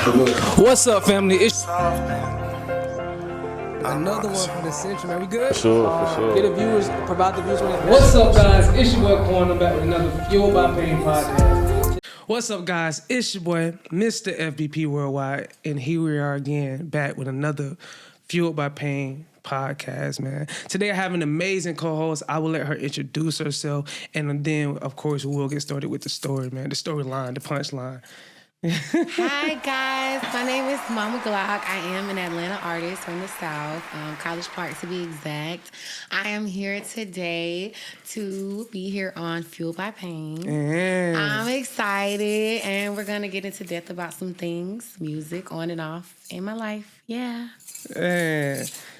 What's up, family? It's another one for the century, man. We good? For sure. Get the viewers, provide the viewers. What's up, guys? It's your boy Quan. I'm back with another Fueled by Pain podcast. What's up, guys? It's your boy, Mr. FBP Worldwide, and here we are again, back with another Fueled by Pain podcast, man. Today I have an amazing co-host. I will let her introduce herself, and then, of course, we'll get started with the story, man. The storyline, the punchline. Hi guys, my name is Mama Glocc. I am an Atlanta artist from the South, College Park to be exact. I am here today to be here on Fueled by Pain. I'm excited, and we're gonna get into depth about some things, music, on and off in my life. Yeah.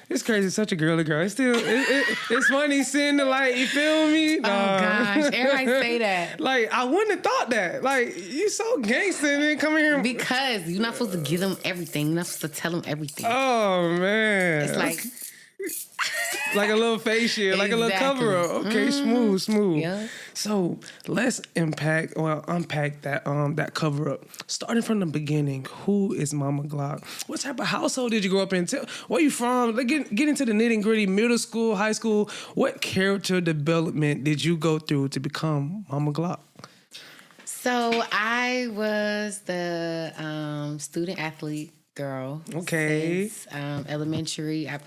It's crazy, such a girly girl. It's still, it's funny seeing the light. You feel me? Oh gosh, everybody say that. Like, I wouldn't have thought that. Like, you so gangster and then come here. Because you're not supposed to give them everything. You're not supposed to tell them everything. Oh man, It's like like a little face shield, like a little cover up. Okay, smooth. Yeah. So let's unpack that cover up. Starting from the beginning, who is Mama Glocc? What type of household did you grow up in? Where you from? Like, get into the nitty gritty. Middle school, high school. What character development did you go through to become Mama Glocc? So I was the student athlete girl. Okay. Since elementary, I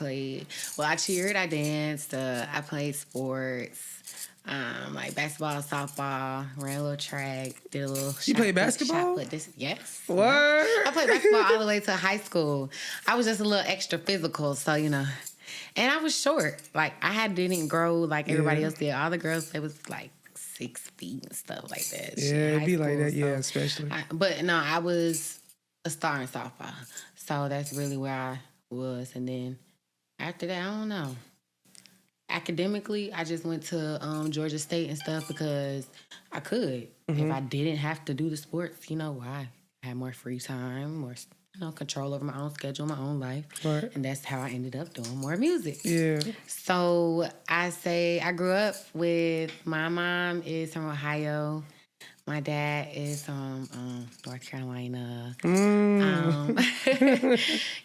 cheered, I danced, I played sports, like basketball, softball, ran a little track, did a little. You played basketball? Yes. What? I played basketball all the way to high school. I was just a little extra physical, so and I was short. Like didn't grow like everybody else did. All the girls, they was like 6 feet and stuff like that. Yeah, it'd be like that. Yeah, especially. But no, I was a star in softball. So that's really where I was. And then after that, I don't know. Academically, I just went to Georgia State and stuff because I could. If I didn't have to do the sports, I had more free time, more control over my own schedule, my own life. Right. And that's how I ended up doing more music. Yeah. So I say I grew up with, my mom is from Ohio. My dad is from North Carolina.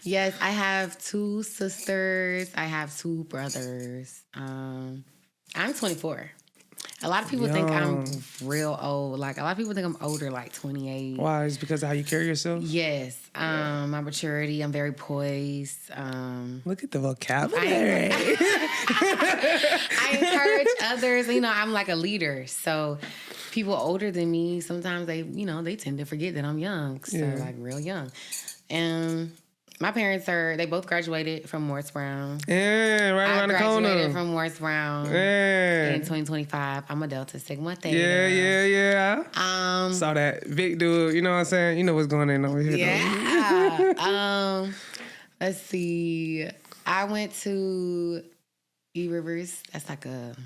Yes, I have 2 sisters. I have 2 brothers. I'm 24. A lot of people think I'm real old. Like, a lot of people think I'm older, like 28. Why? Is it because of how you carry yourself? Yes. My maturity, I'm very poised. Look at the vocabulary. I encourage others. I'm like a leader. So people older than me, sometimes they tend to forget that I'm young. So like real young. And my parents they both graduated from Morris Brown. Yeah, right around the corner. I graduated from Morris Brown in 2025. I'm a Delta Sigma Theta. Yeah. Saw that Vic dude, you know what I'm saying? You know what's going on over here. Yeah. Let's see. I went to E Rivers. That's like a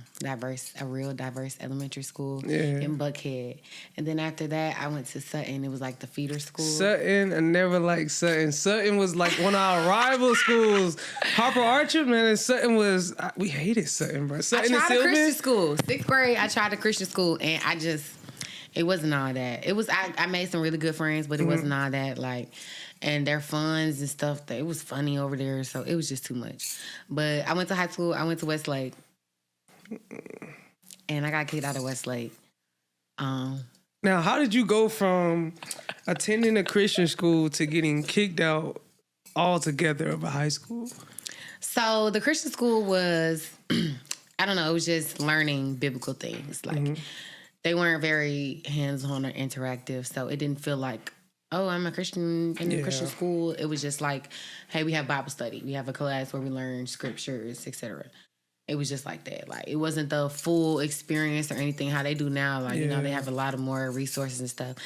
real diverse elementary school in Buckhead. And then after that, I went to Sutton. It was like the feeder school. Sutton, I never liked Sutton. Sutton was like one of our rival schools. Harper Archer, man, and Sutton was, we hated Sutton, bro. Sutton I tried a Christian school. 6th grade, I tried a Christian school, and it wasn't all that. It was, I made some really good friends, but it wasn't all that, like, and their funds and stuff, it was funny over there, so it was just too much. But I went to high school, I went to Westlake, and I got kicked out of Westlake. Now, how did you go from attending a Christian school to getting kicked out altogether of a high school? So the Christian school was, I don't know, it was just learning biblical things. Like, they weren't very hands-on or interactive, so it didn't feel like, oh, I'm a Christian in a Christian school. It was just like, hey, we have Bible study. We have a class where we learn scriptures, etc. It was just like that. Like, it wasn't the full experience or anything how they do now. Like, they have a lot of more resources and stuff.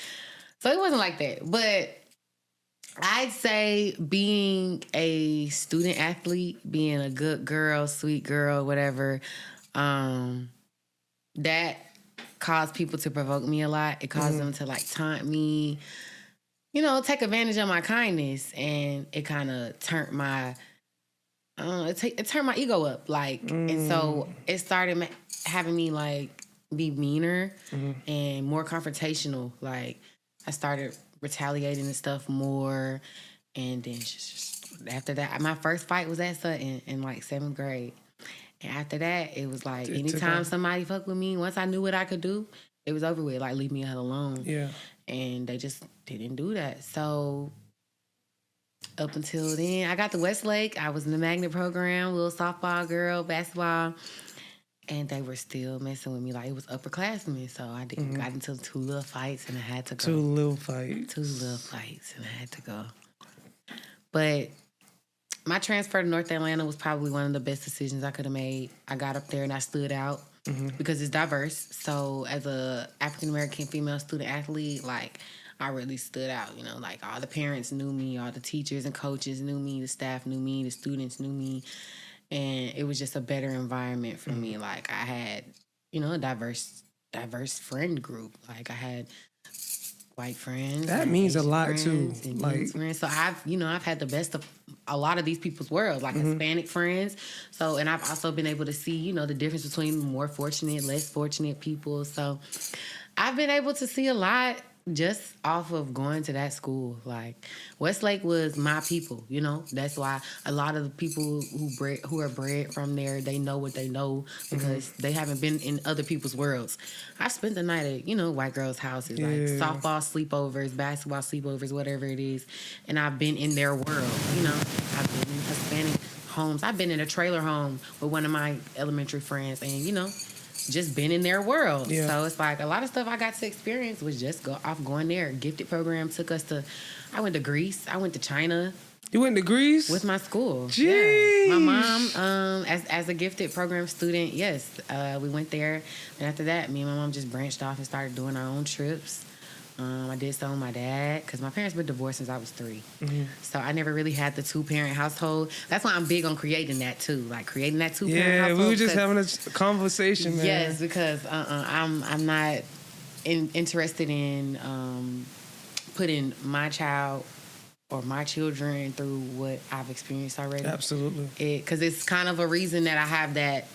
So it wasn't like that. But I'd say being a student athlete, being a good girl, sweet girl, whatever, that caused people to provoke me a lot. It caused them to, like, taunt me, take advantage of my kindness, and it kind of turned my, it turned my ego up, like, and so it started having me, like, be meaner and more confrontational. Like, I started retaliating and stuff more. And then just after that, my first fight was at Sutton in like 7th grade. And after that, it was like anytime somebody fucked with me, once I knew what I could do, it was over with. Like, leave me alone. Yeah. And they just didn't do that. So up until then, I got to Westlake. I was in the magnet program, little softball girl, basketball. And they were still messing with me. Like, it was upperclassmen. So I got into 2 little fights and I had to go. 2 little fights. 2 little fights and I had to go. But my transfer to North Atlanta was probably one of the best decisions I could have made. I got up there and I stood out because it's diverse. So as a African-American female student athlete, like, I really stood out. You know, like, all the parents knew me, all the teachers and coaches knew me, the staff knew me, the students knew me. And it was just a better environment for me. Like, I had, you know, a diverse friend group. Like, I had white friends. That means a lot too. Like, so I've had the best of a lot of these people's worlds, like Hispanic friends. So, and I've also been able to see, you know, the difference between more fortunate, less fortunate people. So I've been able to see a lot just off of going to that school. Like, Westlake was my people, you know. That's why a lot of the people who are bred from there, they know what they know because they haven't been in other people's worlds. I spent the night at, you know, white girls' houses, like softball sleepovers, basketball sleepovers, whatever it is. And I've been in their world, you know. I've been in Hispanic homes. I've been in a trailer home with one of my elementary friends and, you know, just been in their world. Yeah. So it's like a lot of stuff I got to experience was just going there. Gifted program took us to, I went to Greece. I went to China. You went to Greece? With my school. Jeez. Yeah. My mom, as a gifted program student, yes, we went there. And after that, me and my mom just branched off and started doing our own trips. I did so with my dad because my parents been divorced since I was 3. So I never really had the 2-parent household. That's why I'm big on creating that too, like creating that 2-parent household. Yeah, we were just having a conversation, man. Yes, because I'm not interested in putting my child or my children through what I've experienced already. Absolutely. Because it's kind of a reason that I have that.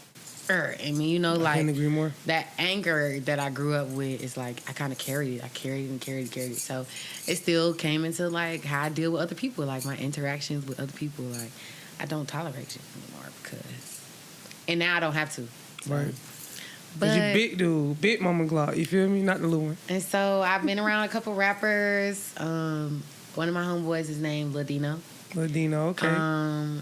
I mean, you know, like, I couldn't agree more. That anger that I grew up with is like, I kind of carried it. I carried it. So it still came into like how I deal with other people, like my interactions with other people. Like, I don't tolerate you anymore and now I don't have to. So. Right. But you big dude, big Mama Glocc, you feel me? Not the little one. And so I've been around a couple rappers. One of my homeboys is named Ladino. Ladino, okay.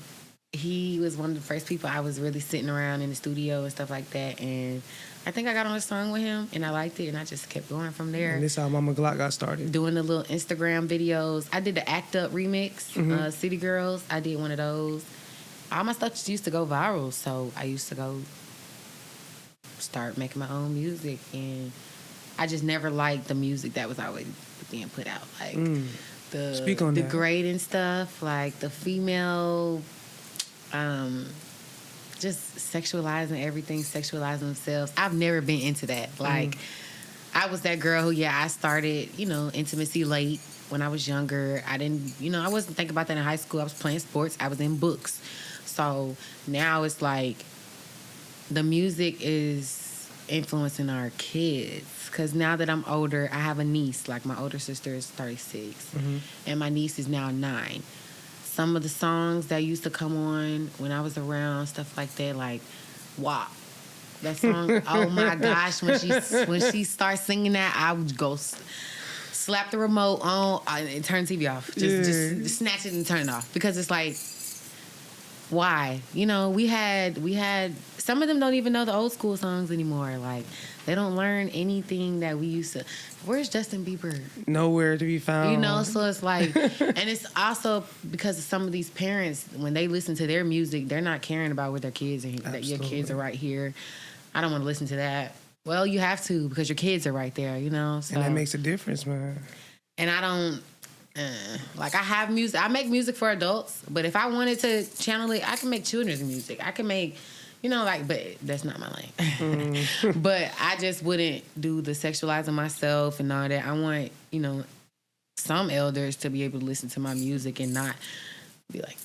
He was one of the first people I was really sitting around in the studio and stuff like that. And I think I got on a song with him and I liked it and I just kept going from there. And this is how Mama Glocc got started. Doing the little Instagram videos. I did the Act Up remix, City Girls. I did one of those. All my stuff just used to go viral. So I used to go start making my own music. And I just never liked the music that was always being put out. Like the degrading stuff, like the female... just sexualizing everything, sexualizing themselves. I've never been into that. Like, I was that girl who, I started, you know, intimacy late when I was younger. I didn't, you know, I wasn't thinking about that in high school. I was playing sports. I was in books. So now it's like the music is influencing our kids. Because now that I'm older, I have a niece. Like, my older sister is 36. And my niece is now 9. Some of the songs that used to come on when I was around, stuff like that, like WAP. That song, oh my gosh, when she starts singing that, I would go slap the remote on and turn the TV off. Just snatch it and turn it off. Because it's like, why? You know, we had some of them don't even know the old school songs anymore. Like, they don't learn anything that we used to. Where's Justin Bieber? Nowhere to be found. You know, so it's like, and it's also because of some of these parents, when they listen to their music, they're not caring about what their kids are, that your kids are right here. I don't want to listen to that. Well, you have to because your kids are right there, you know? So, and that makes a difference, man. And I don't, like, I have music. I make music for adults, but if I wanted to channel it, I can make children's music. I can make... You know, like, but that's not my lane. But I just wouldn't do the sexualizing myself and all that. I want, you know, some elders to be able to listen to my music and not be like,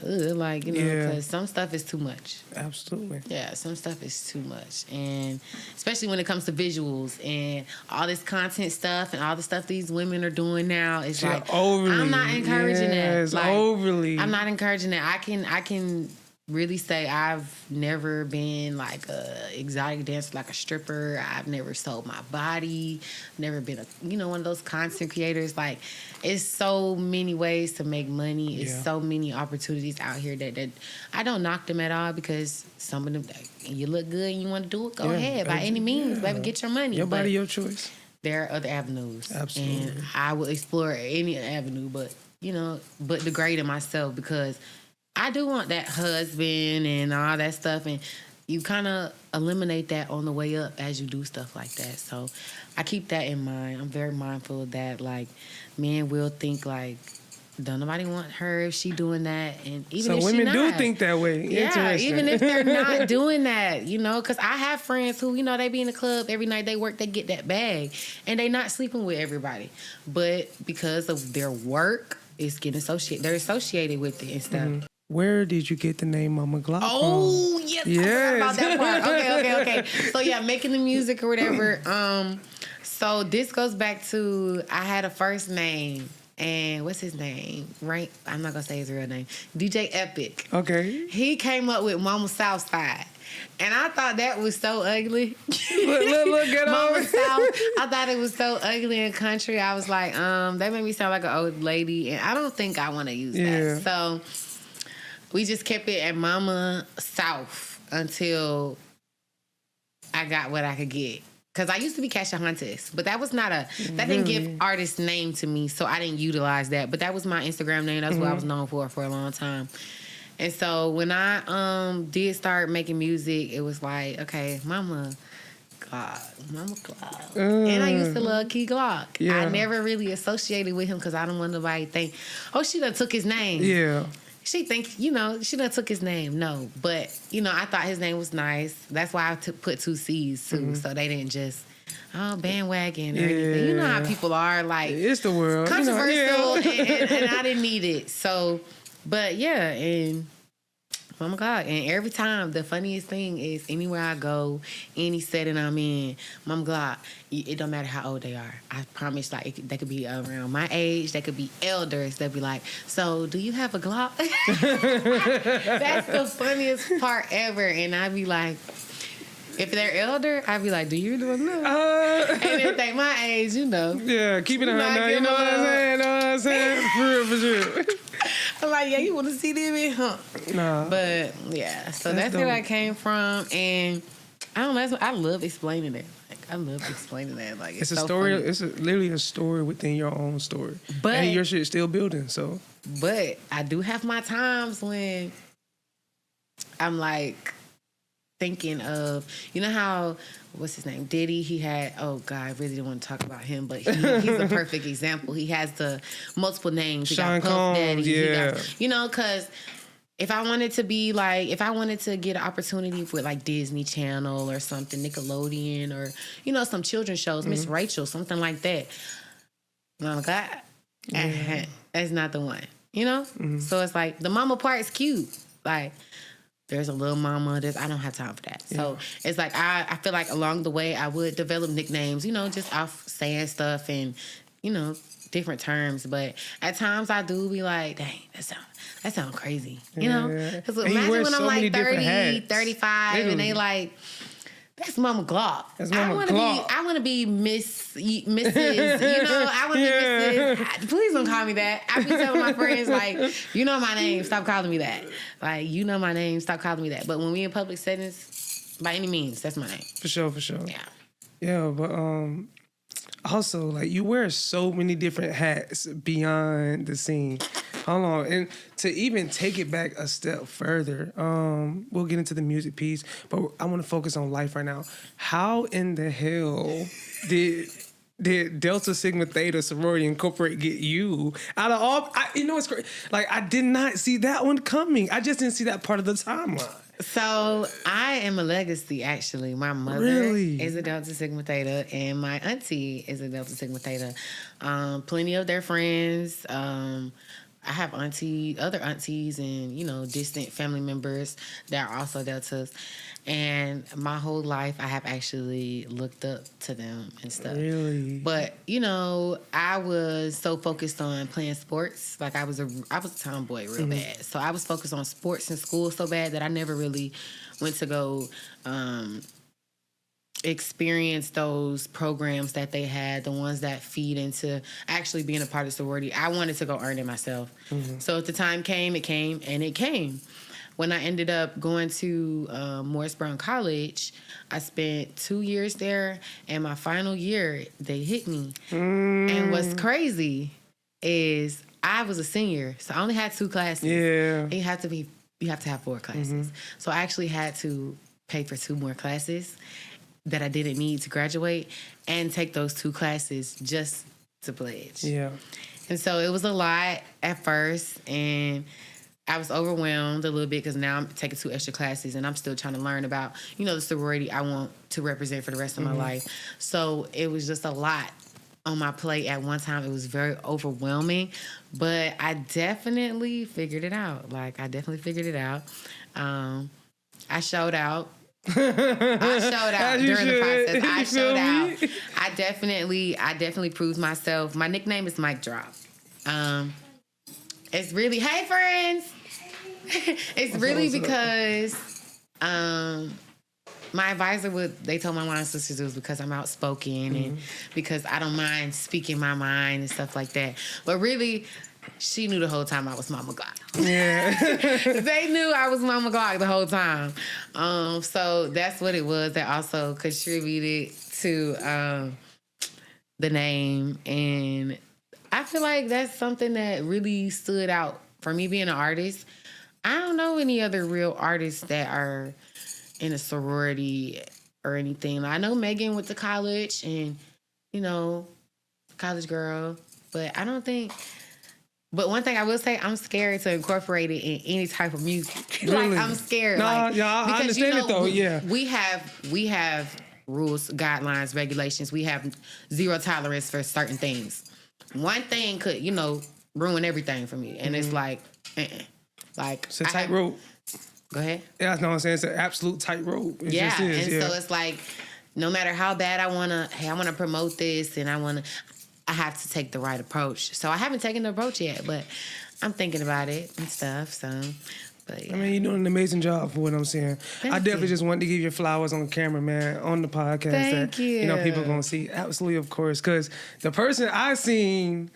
ugh, like, you know, because some stuff is too much. Absolutely. Yeah, some stuff is too much. And especially when it comes to visuals and all this content stuff and all the stuff these women are doing now, it's like, overly. I'm not encouraging that. It's like, overly. I'm not encouraging that. I can really say I've never been like a exotic dancer, like a stripper. I've never sold my body. Never been one of those content creators. Like, it's so many ways to make money. It's so many opportunities out here that I don't knock them at all, because some of them, you look good and you want to do it, go ahead by any means, baby, get your money. Your body, your choice. There are other avenues. Absolutely. And I will explore any avenue, but degrading myself, because I do want that husband and all that stuff, and you kind of eliminate that on the way up as you do stuff like that. So I keep that in mind. I'm very mindful of that. Like, men will think like, don't nobody want her if she doing that, and even if women she do not, think that way. Yeah, even if they're not doing that, because I have friends who, they be in the club every night, they work, they get that bag, and they not sleeping with everybody, but because of their work, it's getting they're associated with it and stuff. Mm-hmm. Where did you get the name Mama Glocc from? Oh, yes. I forgot about that part. Okay. So, yeah, making the music or whatever. So this goes back to, I had a first name. And what's his name? Right? I'm not going to say his real name. DJ Epic. Okay. He came up with Mama Southside. And I thought that was so ugly. Look at Mama South. I thought it was so ugly and country. I was like, that made me sound like an old lady. And I don't think I want to use that. So we just kept it at Mama South until I got what I could get. Because I used to be Casha Huntes, but that was not that didn't give artist name to me, so I didn't utilize that. But that was my Instagram name. That's what I was known for a long time. And so when I did start making music, it was like, okay, Mama Glocc. And I used to love Key Glocc. Yeah. I never really associated with him because I don't want nobody to think, oh, she done took his name. Yeah. She think, she done took his name. No, but, I thought his name was nice. That's why I put 2 C's, too, so they didn't just, bandwagon or anything. You know how people are, like, it's the world. Controversial, and I didn't need it. So, but, yeah, and oh, my God. And every time, the funniest thing is anywhere I go, any setting I'm in, Mama Glocc, it don't matter how old they are. I promise, like, they could be around my age. They could be elders. They'd be like, so, do you have a Glocc? That's the funniest part ever. And I'd be like, if they're elder, I'd be like, do you really know? And if they my age, Yeah, keep it 100. You know what I'm saying? For real, for sure. I'm like, yeah, you want to see them in, huh? Nah. But, yeah, so that's where I came from. And I don't know, I love explaining it. Like, I love explaining that. Like, it's a so story. funny. It's literally a story within your own story. But, and your shit's still building, so. But I do have my times when I'm like thinking of, how, what's his name? Diddy, he had, oh God, I really don't want to talk about him, but he's a perfect example. He has the multiple names. He Sean got Puff Combs, Daddy. Because if I wanted to be like, if I wanted to get an opportunity with like Disney Channel or something, Nickelodeon or, some children's shows, Miss Rachel, something like that. Oh God, that's not the one, So it's like, the mama part is cute. Like, there's a little mama. I don't have time for that. So it's like I feel like along the way I would develop nicknames, just off saying stuff and, different terms. But at times I do be like, dang, that sound crazy. Because imagine when I'm like 30, 35 and they like, that's Mama Glocc. That's Mama Glocc. I want to be Mrs. I want to be Mrs. Please don't call me that. I be telling my friends, like, you know my name, stop calling me that. Like, you know my name, stop calling me that. But when we in public settings, by any means, that's my name. For sure. Yeah. Yeah, but also, like, you wear so many different hats beyond the scene. Hold on. And to even take it back a step further, we'll get into the music piece, but I want to focus on life right now. How in the hell did Delta Sigma Theta sorority incorporate get you out of all? It's crazy. Like, I did not see that one coming. I just didn't see that part of the timeline. So I am a legacy, actually. My mother is a Delta Sigma Theta, and my auntie is a Delta Sigma Theta. Plenty of their friends. I have other aunties and, you know, distant family members that are also Deltas. And my whole life, I have actually looked up to them and stuff. Really? But, you know, I was so focused on playing sports. Like, I was a tomboy real bad. So I was focused on sports in school so bad that I never really went to go experience those programs that they had, the ones that feed into actually being a part of sorority. I wanted to go earn it myself. So if the time came, it came, and it came. When I ended up going to Morris Brown College, I spent 2 years there, and my final year, they hit me. And what's crazy is I was a senior, so I only had 2 classes. Yeah. And you have to have 4 classes. So I actually had to pay for 2 more classes that I didn't need to graduate and take those 2 classes just to pledge. Yeah. And so it was a lot at first, and I was overwhelmed a little bit because now I'm taking 2 extra classes and I'm still trying to learn about, you know, the sorority I want to represent for the rest of my life. So it was just a lot on my plate at one time. It was very overwhelming, but I definitely figured it out. I figured it out. I showed out. During the process. I showed out. I definitely proved myself. My nickname is Mic Drop. It's really, hey friends. It's really because my advisor they told my mom and sisters it was because I'm outspoken and because I don't mind speaking my mind and stuff like that. But really, she knew the whole time I was Mama Glocc. Yeah. They knew I was Mama Glocc the whole time. So that's what it was that also contributed to the name. And I feel like that's something that really stood out for me being an artist. I don't know any other real artists that are in a sorority or anything. I know Megan went to college and, you know, college girl, but I don't think... But one thing I will say, I'm scared to incorporate it in any type of music. Really? I'm scared. I understand it though. We have rules, guidelines, regulations. We have 0 tolerance for certain things. One thing could, you know, ruin everything for me, and it's like, it's a tightrope. Go ahead. Yeah, that's what I'm saying. It's an absolute tightrope. It just is. So it's like, no matter how bad I wanna promote this, and I have to take the right approach. So I haven't taken the approach yet, but I'm thinking about it and stuff. So, but yeah. I mean, you're doing an amazing job for what I'm saying. I definitely just wanted to give you flowers on camera, man, on the podcast. Thank you. You know, people are going to see. Absolutely, of course. Because the person I seen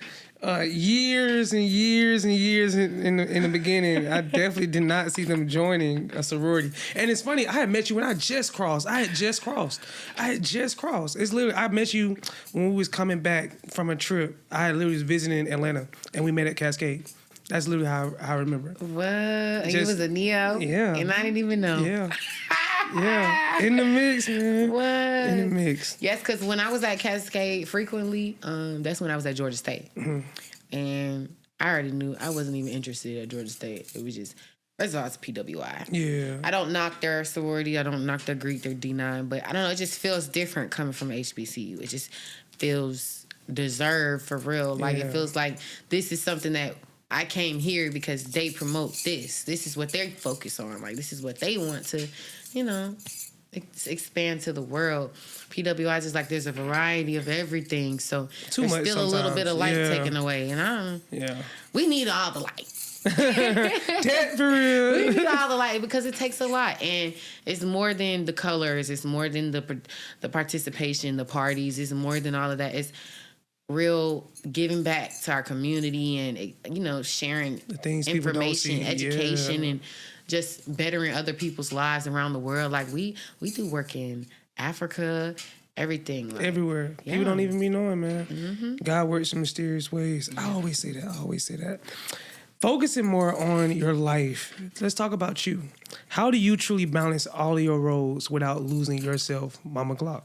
years and years and years in the beginning, I definitely did not see them joining a sorority. And it's funny, I had met you when I had just crossed. It's literally, I met you when we was coming back from a trip. I had literally was visiting Atlanta, and we met at Cascade. That's literally how I remember. What? And you was a Neo? Yeah. And I didn't even know. Yeah. Yeah. In the mix, man. What? In the mix. Yes, because when I was at Cascade frequently, that's when I was at Georgia State. And I already knew I wasn't even interested at Georgia State. It was just, first of all, it's PWI. Yeah. I don't knock their sorority. I don't knock their Greek, their D9. But I don't know, it just feels different coming from HBCU. It just feels deserved for real. Like, it feels like this is something that I came here because they promote this. This is what they focus on. Like, this is what they want to, you know, expand to the world. PWI is just like there's a variety of everything. So Too there's much still a little bit of light taken away. And we need all the light. That for real. We need all the light because it takes a lot. And it's more than the colors. It's more than the participation, the parties. It's more than all of that. It's real giving back to our community and, you know, sharing the things information, education, and just bettering other people's lives around the world. Like, we do work in Africa, everything. Like, everywhere. Yeah. People don't even be knowing, man. God works in mysterious ways. I always say that. Focusing more on your life. Let's talk about you. How do you truly balance all of your roles without losing yourself, Mama Glocc?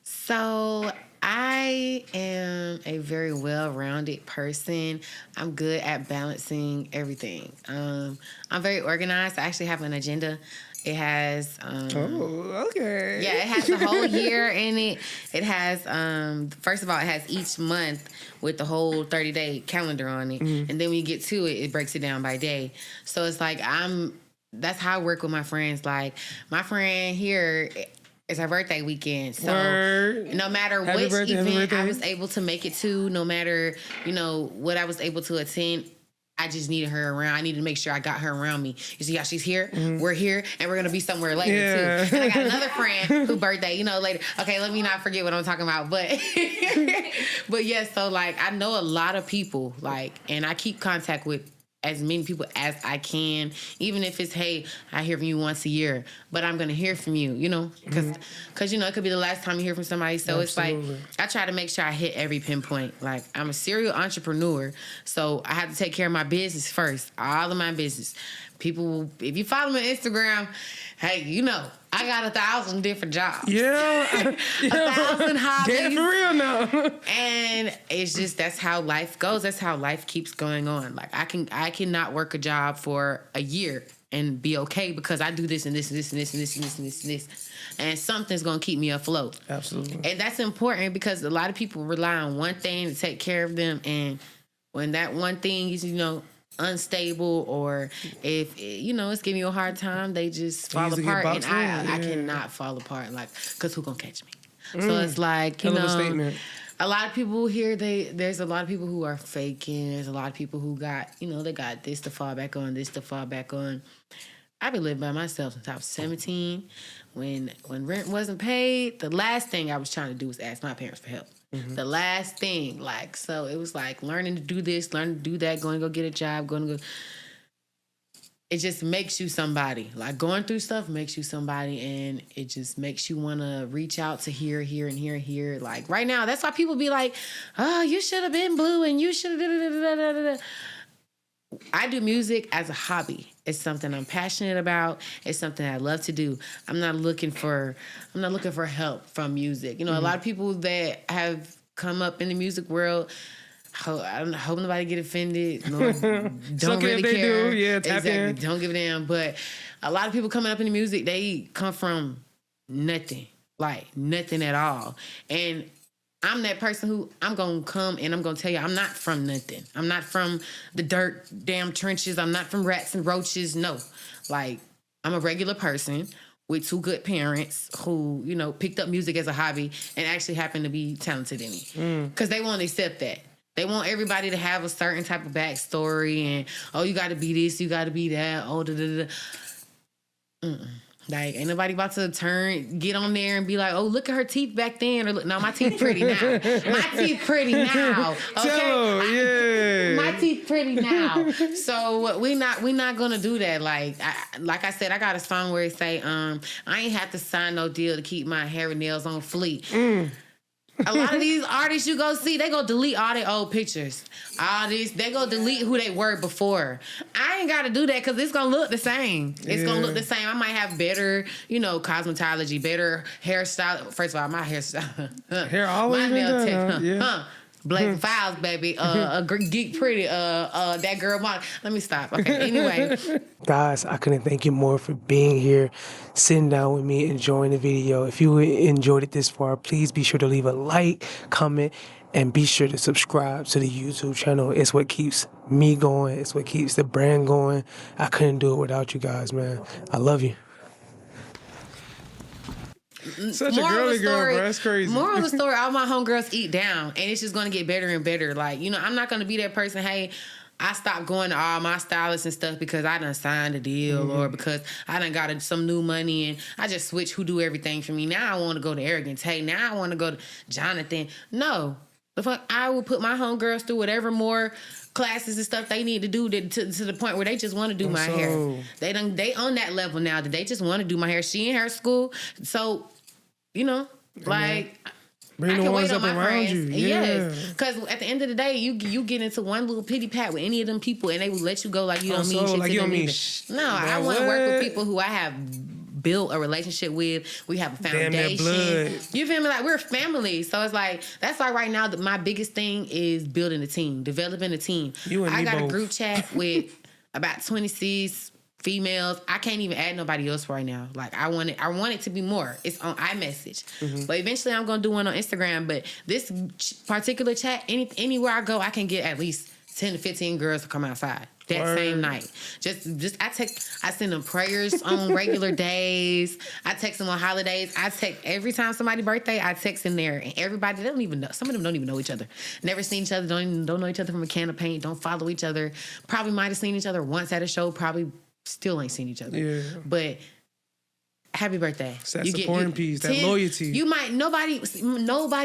So I am a very well-rounded person. I'm good at balancing everything. I'm very organized. I actually have an agenda It has okay. Yeah, it has the whole year in it. It has first of all, it has each month with the whole 30-day calendar on it. And then when you get to it, it breaks it down by day. So it's like that's how I work with my friends. Like my friend here, it's her birthday weekend. So no matter which event I was able to make it to, no matter, what I was able to attend, I just needed her around. I needed to make sure I got her around me. You see how she's here? We're here, and we're going to be somewhere later, too. And I got another friend who birthday, later. Okay, let me not forget what I'm talking about. But, yeah, so, like, I know a lot of people, and I keep contact with as many people as I can, even if it's, hey, I hear from you once a year, but I'm going to hear from you, because, it could be the last time you hear from somebody. So Absolutely. It's like, I try to make sure I hit every pinpoint. Like, I'm a serial entrepreneur, so I have to take care of my business first, all of my business. People, if you follow me on Instagram, hey, I got 1,000 different jobs. Yeah. 1,000 hobbies. Get it for real now. And it's just, that's how life goes. That's how life keeps going on. Like, I cannot work a job for a year and be okay because I do this and this and this and this and this and this and this and this. And something's going to keep me afloat. Absolutely. And that's important because a lot of people rely on one thing to take care of them. And when that one thing is, unstable, or if it's giving you a hard time, they just fall apart. And I cannot fall apart, because who gonna catch me? So it's like, a lot of people here, there's a lot of people who are faking. There's a lot of people who got, they got this to fall back on, this to fall back on. I've been living by myself since I was 17. When rent wasn't paid, the last thing I was trying to do was ask my parents for help. The last thing, so it was like learning to do this, learning to do that, going to go get a job, it just makes you somebody. Like, going through stuff makes you somebody, and it just makes you want to reach out to here, and here. Like, right now, that's why people be like, oh, you should have been blue, and you should have... I do music as a hobby. It's something I'm passionate about. It's something I love to do. I'm not looking for help from music. A lot of people that have come up in the music world, I hope nobody get offended. No, don't really care. Do. Yeah, tap exactly. in. Don't give a damn. But a lot of people coming up in the music, they come from nothing, nothing at all. And I'm that person who I'm going to come and I'm going to tell you I'm not from nothing. I'm not from the dirt, damn trenches. I'm not from rats and roaches. No. I'm a regular person with 2 good parents who, picked up music as a hobby and actually happen to be talented in it. Because they won't accept that. They want everybody to have a certain type of backstory and, oh, you got to be this, you got to be that, oh, da-da-da. Ain't nobody about to get on there and be like, oh, look at her teeth back then. Or look, no, my teeth pretty now. My teeth pretty now. Okay? My teeth pretty now. So we not gonna do that. Like I said, I got a song where it say, I ain't have to sign no deal to keep my hair and nails on fleek. A lot of these artists you go see, they go delete all their old pictures. They go delete who they were before. I ain't got to do that because it's going to look the same. It's going to look the same. I might have better, cosmetology, better hairstyle. First of all, my hairstyle. Hair always been done. Black Files, baby. Geek Pretty. That girl. Let me stop. Okay, anyway. Guys, I couldn't thank you more for being here, sitting down with me, enjoying the video. If you enjoyed it this far, please be sure to leave a like, comment, and be sure to subscribe to the YouTube channel. It's what keeps me going. It's what keeps the brand going. I couldn't do it without you guys, man. I love you. Such a girly girl, bro. That's crazy. Moral of the story, all my homegirls eat down, and it's just going to get better and better. I'm not going to be that person, hey, I stopped going to all my stylists and stuff because I done signed a deal or because I done got some new money and I just switched who do everything for me. Now I want to go to Arrogance. Hey, now I want to go to Jonathan. No. The fuck, I will put my homegirls through whatever more classes and stuff they need to do to the point where they just want to do my hair. They on that level now that they just want to do my hair. She in her school. So, bring the ones up around friends. you. Yes. Because at the end of the day, you get into one little pity pat with any of them people and they will let you go like you don't mean shit to them either. No, I want to work with people who I have built a relationship with. We have a foundation. You feel me? Like, we're family. So it's like, that's why right now my biggest thing is building a team, developing a team. You and I me got both. a group chat with about 26 females. I can't even add nobody else right now. Like I want it to be more. It's on iMessage, but eventually I'm gonna do one on Instagram. But this particular chat, anywhere I go, I can get at least 10 to 15 girls to come outside that same night. Just I send them prayers on regular days. I text them on holidays. I text every time somebody's birthday. I text in there, and everybody, they don't even know. Some of them don't even know each other. Never seen each other. Don't know each other from a can of paint. Don't follow each other. Probably might have seen each other once at a show. Probably still ain't seen each other. Yeah. But happy birthday. It's that supporting piece, that loyalty. You might nobody.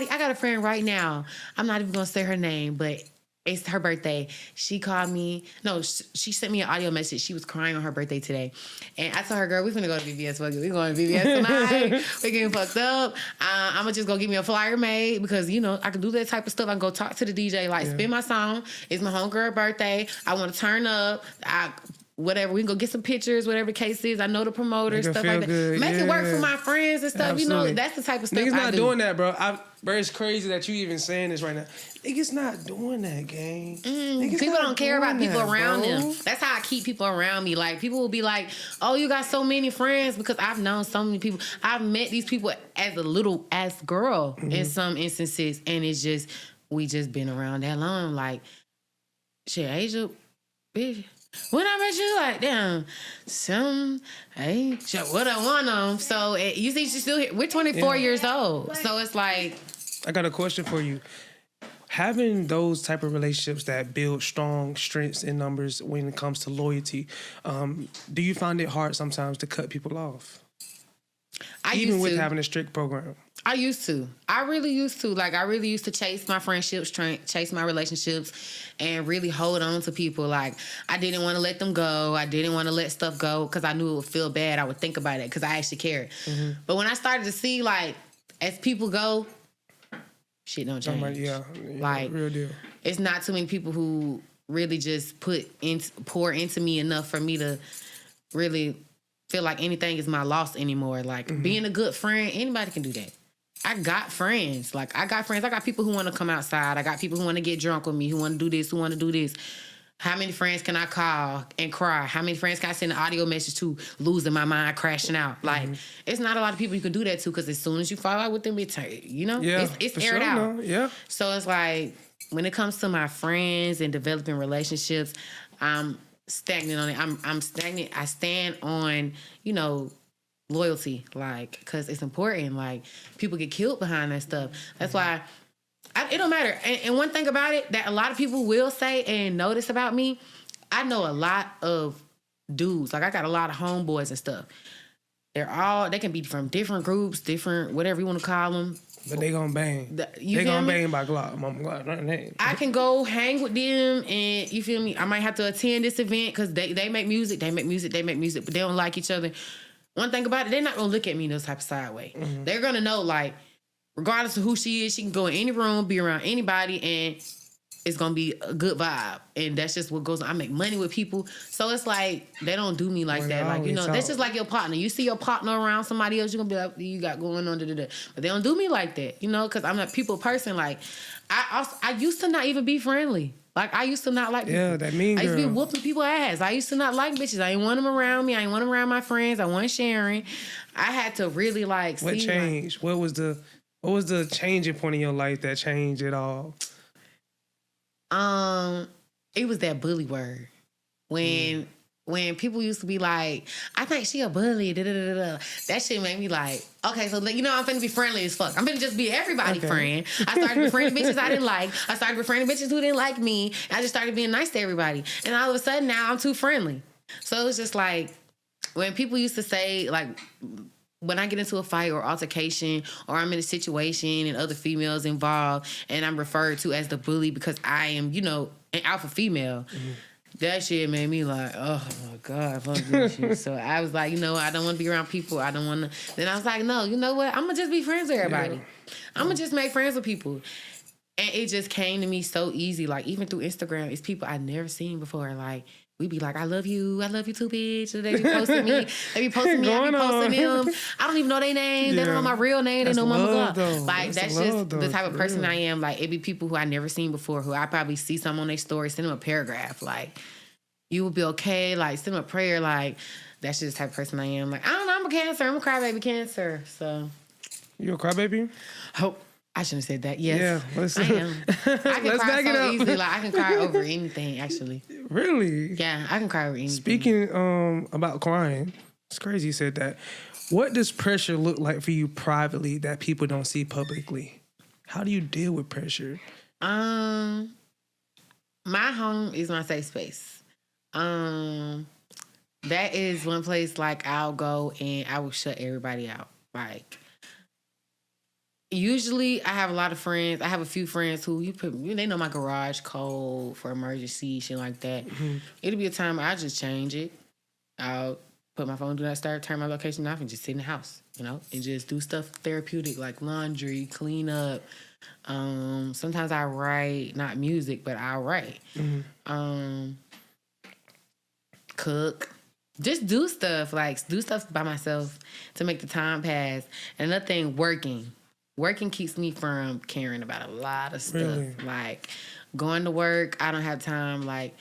I got a friend right now. I'm not even gonna say her name, but it's her birthday. She called me. No, she sent me an audio message. She was crying on her birthday today. And I told her, girl, we're finna go to VBS. We're going to VBS tonight. We're getting fucked up. I'm going to just go get me a flyer made because, you know, I can do that type of stuff. I can go talk to the DJ, like spin my song. It's my homegirl birthday. I want to turn up. Whatever, we can go get some pictures, whatever the case is. I know the promoters, stuff like that. Good. Make it work for my friends and stuff. Absolutely. You know, that's the type of stuff Niggas I not do. doing that, bro. Bro, it's crazy that you even saying this right now. Niggas not doing that, gang. People don't care about people around them. That's how I keep people around me. Like, people will be like, oh, you got so many friends, because I've known so many people. I've met these people as a little ass girl in some instances, and it's just, we just been around that long. Like, shit, Asia, bitch. When I met you, like, damn, what I want them. So, you see, she's still here. We're 24 years old. So, it's like... I got a question for you. Having those type of relationships that build strong strengths in numbers when it comes to loyalty, do you find it hard sometimes to cut people off? Even with having a strict program. I used to. I really used to. Like, I really used to chase my friendships, chase my relationships, and really hold on to people. Like, I didn't want to let them go. I didn't want to let stuff go because I knew it would feel bad. I would think about it because I actually cared. But when I started to see, like, as people go, shit don't change. Yeah, like, real deal. It's not too many people who really just pour into me enough for me to really feel like anything is my loss anymore. Like, being a good friend, anybody can do that. I got friends. Like, I got people who want to come outside. I got people who want to get drunk with me, who want to do this, who want to do this. How many friends can I call and cry? How many friends can I send an audio message to, losing my mind, crashing out? Like, it's not a lot of people you can do that to, because as soon as you fall out with them, it's aired out. No. Yeah. So it's like, when it comes to my friends and developing relationships, I'm stagnant on it. I'm stagnant. I stand on, you know, loyalty, like, because it's important. Like, people get killed behind that stuff. That's why it don't matter. And one thing about it that a lot of people will say and notice about me, I know a lot of dudes. Like, I got a lot of homeboys and stuff. They can be from different groups, different, whatever you want to call them. But they gonna bang. They gonna bang by Glocc. I can go hang with them, and you feel me? I might have to attend this event because they make music, but they don't like each other. One thing about it, they're not gonna look at me in those type of sideway. They're gonna know, like, regardless of who she is, she can go in any room, be around anybody, and it's gonna be a good vibe. And that's just what goes on. I make money with people, so it's like they don't do me like that. Like, you know, that's just like your partner. You see your partner around somebody else, you're gonna be like, you got going on, but they don't do me like that, you know, because I'm a people person. Like, I used to not even be friendly. Like, I used to not like people. Yeah, that mean girl. I used to be whooping people's ass. I used to not like bitches. I didn't want them around me. I didn't want them around my friends. I wasn't sharing. I had to really, like, what changed? Like, what was the changing point in your life that changed it all? It was that bully word. When people used to be like, I think she a bully, that shit made me like, okay, so, you know, I'm finna be friendly as fuck. I'm finna just be everybody's friend. I started befriending bitches I didn't like. I started befriending bitches who didn't like me. I just started being nice to everybody. And all of a sudden, now I'm too friendly. So it's just like, when people used to say, like, when I get into a fight or altercation, or I'm in a situation and other females involved, and I'm referred to as the bully because I am, you know, an alpha female, that shit made me like, oh my God, fuck this shit. So I was like, you know, I don't want to be around people. I don't want to. Then I was like, no, you know what? I'm going to just be friends with everybody. Yeah. I'm going to just make friends with people. And it just came to me so easy. Like, even through Instagram, it's people I've never seen before. Like, we be like, I love you too, bitch. They be posting me. They be posting me. I be posting them. I don't even know their name. They don't know my real name. They know Mama Glocc. Like, that's just the type of person I am. Like, it be people who I never seen before, who I probably see something on their story, send them a paragraph. Like, you will be okay. Like, send a prayer. Like, that's just the type of person I am. Like, I don't know, I'm a Cancer. I'm a crybaby Cancer. So. You a crybaby? Hope. I shouldn't have said that. Yes, yeah, I am. I can cry so easily. Like, I can cry over anything, actually. Really? Yeah, I can cry over anything. Speaking about crying, it's crazy you said that. What does pressure look like for you privately that people don't see publicly? How do you deal with pressure? My home is my safe space. That is one place, like, I'll go and I will shut everybody out. Like, usually, I have a lot of friends. I have a few friends who they know my garage code for emergency, shit like that. Mm-hmm. It'll be a time I just change it. I'll put my phone, do not start, turn my location off, and just sit in the house, and just do stuff therapeutic like laundry, clean up. Sometimes I write, not music, but I'll write. Mm-hmm. Cook. Just do stuff, like do stuff by myself to make the time pass. And another thing, working. Working keeps me from caring about a lot of stuff. Really? Like, going to work, I don't have time. Like,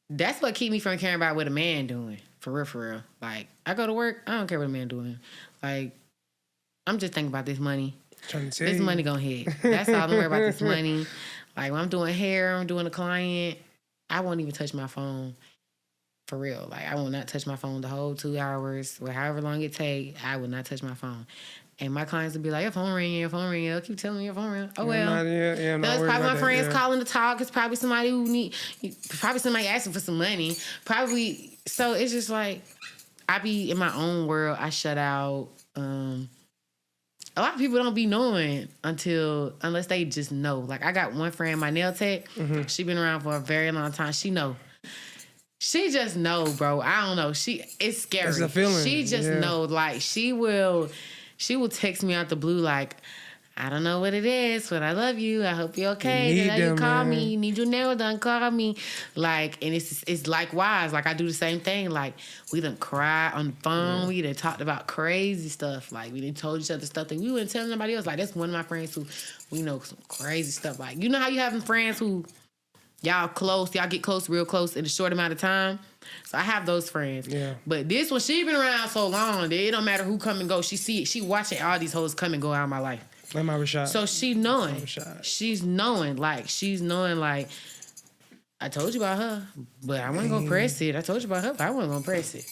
that's what keeps me from caring about what a man doing. For real. Like, I go to work, I don't care what a man doing. Like, I'm just thinking about this money. This money gonna hit. That's all. I'm worried about this money. Like, when I'm doing hair, I'm doing a client, I won't even touch my phone. For real. Like, I will not touch my phone the whole 2 hours, or however long it take. I will not touch my phone. And my clients will be like, your phone ringing. They'll keep telling me your phone ringing. Oh, well. That's probably my friends calling to talk. It's probably somebody probably somebody asking for some money. Probably. So it's just like, I be in my own world. I shut out. A lot of people don't be knowing unless they just know. Like, I got one friend, my nail tech. Mm-hmm. She been around for a very long time. She know. She just know, bro. I don't know. It's scary. It's a feeling. She just know. Like, she will text me out the blue like, I don't know what it is, but I love you. I hope you're okay. You call me. You need your nail done. Call me. Like, and it's likewise. Like, I do the same thing. Like, we done cry on the phone. Yeah. We done talked about crazy stuff. Like, we done told each other stuff that we wouldn't tell nobody else. Like, that's one of my friends who we know some crazy stuff. Like, you know how you having friends who y'all get close real close in a short amount of time. So I have those friends. Yeah. But this one, she been around so long that it don't matter who come and go. She see it. She watching all these hoes come and go out of my life. Like my Rashad. So she knowing. She's knowing. Like, I told you about her, but I wasn't going to press it. I told you about her, but I wasn't going to press it.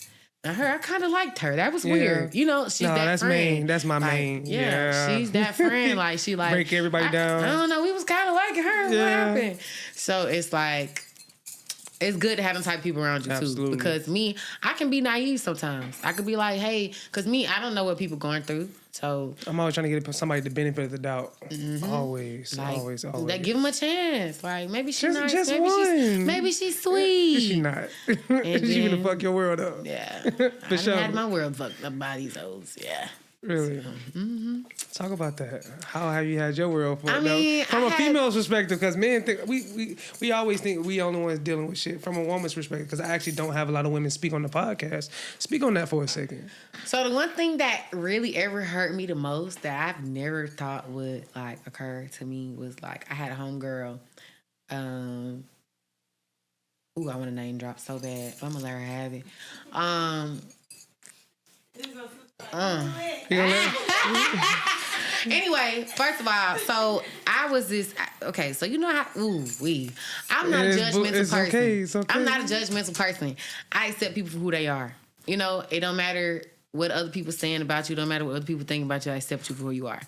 Now her, I kind of liked her. That was weird. She's that friend. Main. That's my main. Yeah, she's that friend. Like, she like break everybody down. I don't know. We was kind of liking her. Yeah. What happened? So it's like, it's good to have them type of people around you too. Because I can be naive sometimes. I could be like, hey, because I don't know what people going through. So I'm always trying to give somebody the benefit of the doubt. Mm-hmm. Always. They give them a chance. Like, maybe she's nice. Just maybe she's sweet. She's not. She's gonna fuck your world up. Yeah. For sure. Had my world fucked up by these hoes. Yeah. Really? So, talk about that. How have you had your world fucked up? From a female's perspective, because men think we always think we only ones dealing with shit. From a woman's perspective, because I actually don't have a lot of women speak on the podcast. Speak on that for a second. So the one thing that really ever hurt me the most that I've never thought would like occur to me was like, I had a homegirl. I want to name drop so bad. I'm gonna let her have it. Anyway, first of all, so I was this. Okay, so you know how? I'm not a judgmental person. It's okay. I'm not a judgmental person. I accept people for who they are. It don't matter what other people saying about you. It don't matter what other people think about you. I accept you for who you are.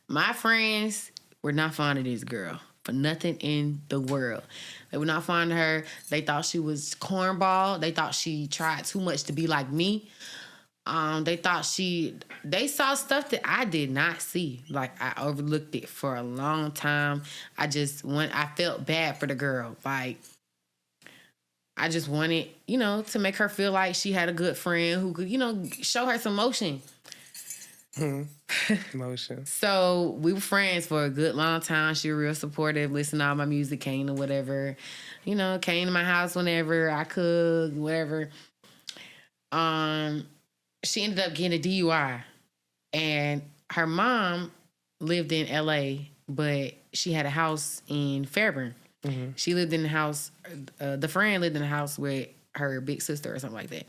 My friends were not fond of this girl for nothing in the world. They were not fond of her. They thought she was cornball. They thought she tried too much to be like me. They saw stuff that I did not see. Like, I overlooked it for a long time. I felt bad for the girl. Like, I just wanted, to make her feel like she had a good friend who could, show her some motion. Motion. So we were friends for a good long time. She was real supportive, listened to all my music, came to whatever, came to my house whenever I could, whatever. She ended up getting a DUI, and her mom lived in LA, but she had a house in Fairburn. Mm-hmm. She lived in the house. The friend lived in the house with her big sister or something like that.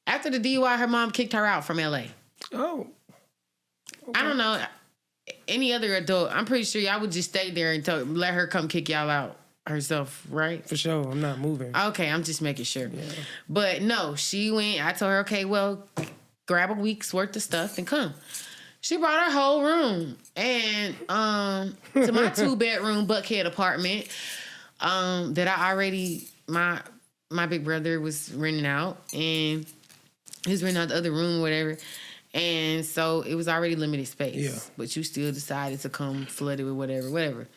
After the DUI, her mom kicked her out from LA. Oh. Okay. I don't know. Any other adult, I'm pretty sure y'all would just stay there and let her come kick y'all out herself, right? For sure. I'm not moving. Okay, I'm just making sure. Yeah. But no, she went. I told her, okay, well, grab a week's worth of stuff and come. She brought her whole room and to my 2-bedroom Buckhead apartment that I already my big brother was renting out, and he was renting out the other room or whatever. And so it was already limited space. Yeah. But you still decided to come flood it with whatever.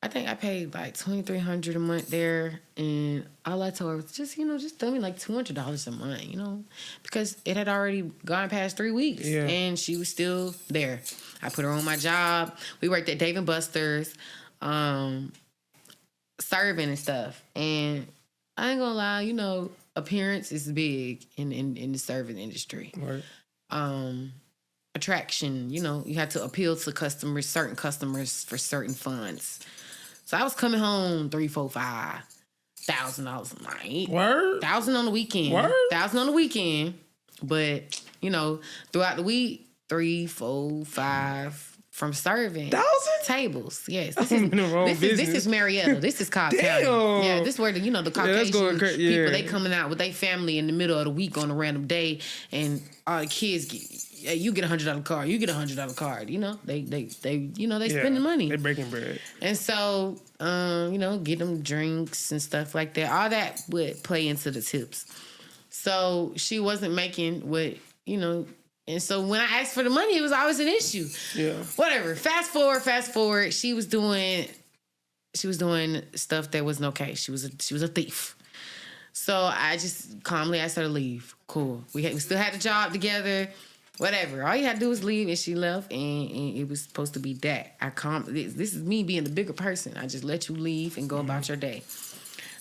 I think I paid like $2,300 a month there, and all I told her was just throw me like $200 a month, because it had already gone past 3 weeks, and she was still there. I put her on my job. We worked at Dave & Buster's, serving and stuff. And I ain't gonna lie, appearance is big in the serving industry. Right. Attraction, you had to appeal to customers, certain customers for certain funds. So I was coming home $3,000, $4,000, $5,000 a night. Word. $1,000 on the weekend. Word. $1,000 on the weekend. But, throughout the week, 3, 4, 5 from serving 1,000 tables. Yes. This is Marietta. This is Cobb County. Yeah, this is where the Caucasian people, they coming out with their family in the middle of the week on a random day, and all the kids you get $100 card. You get $100 card. They spending money. They breaking bread. And so, get them drinks and stuff like that. All that would play into the tips. So she wasn't making what, and so when I asked for the money, it was always an issue. Yeah. Whatever. Fast forward. She was doing stuff that wasn't okay. She was a thief. So I just calmly asked her to leave. Cool. We still had the job together. Whatever. All you had to do was leave, and she left, and it was supposed to be that. This is me being the bigger person. I just let you leave and go about your day.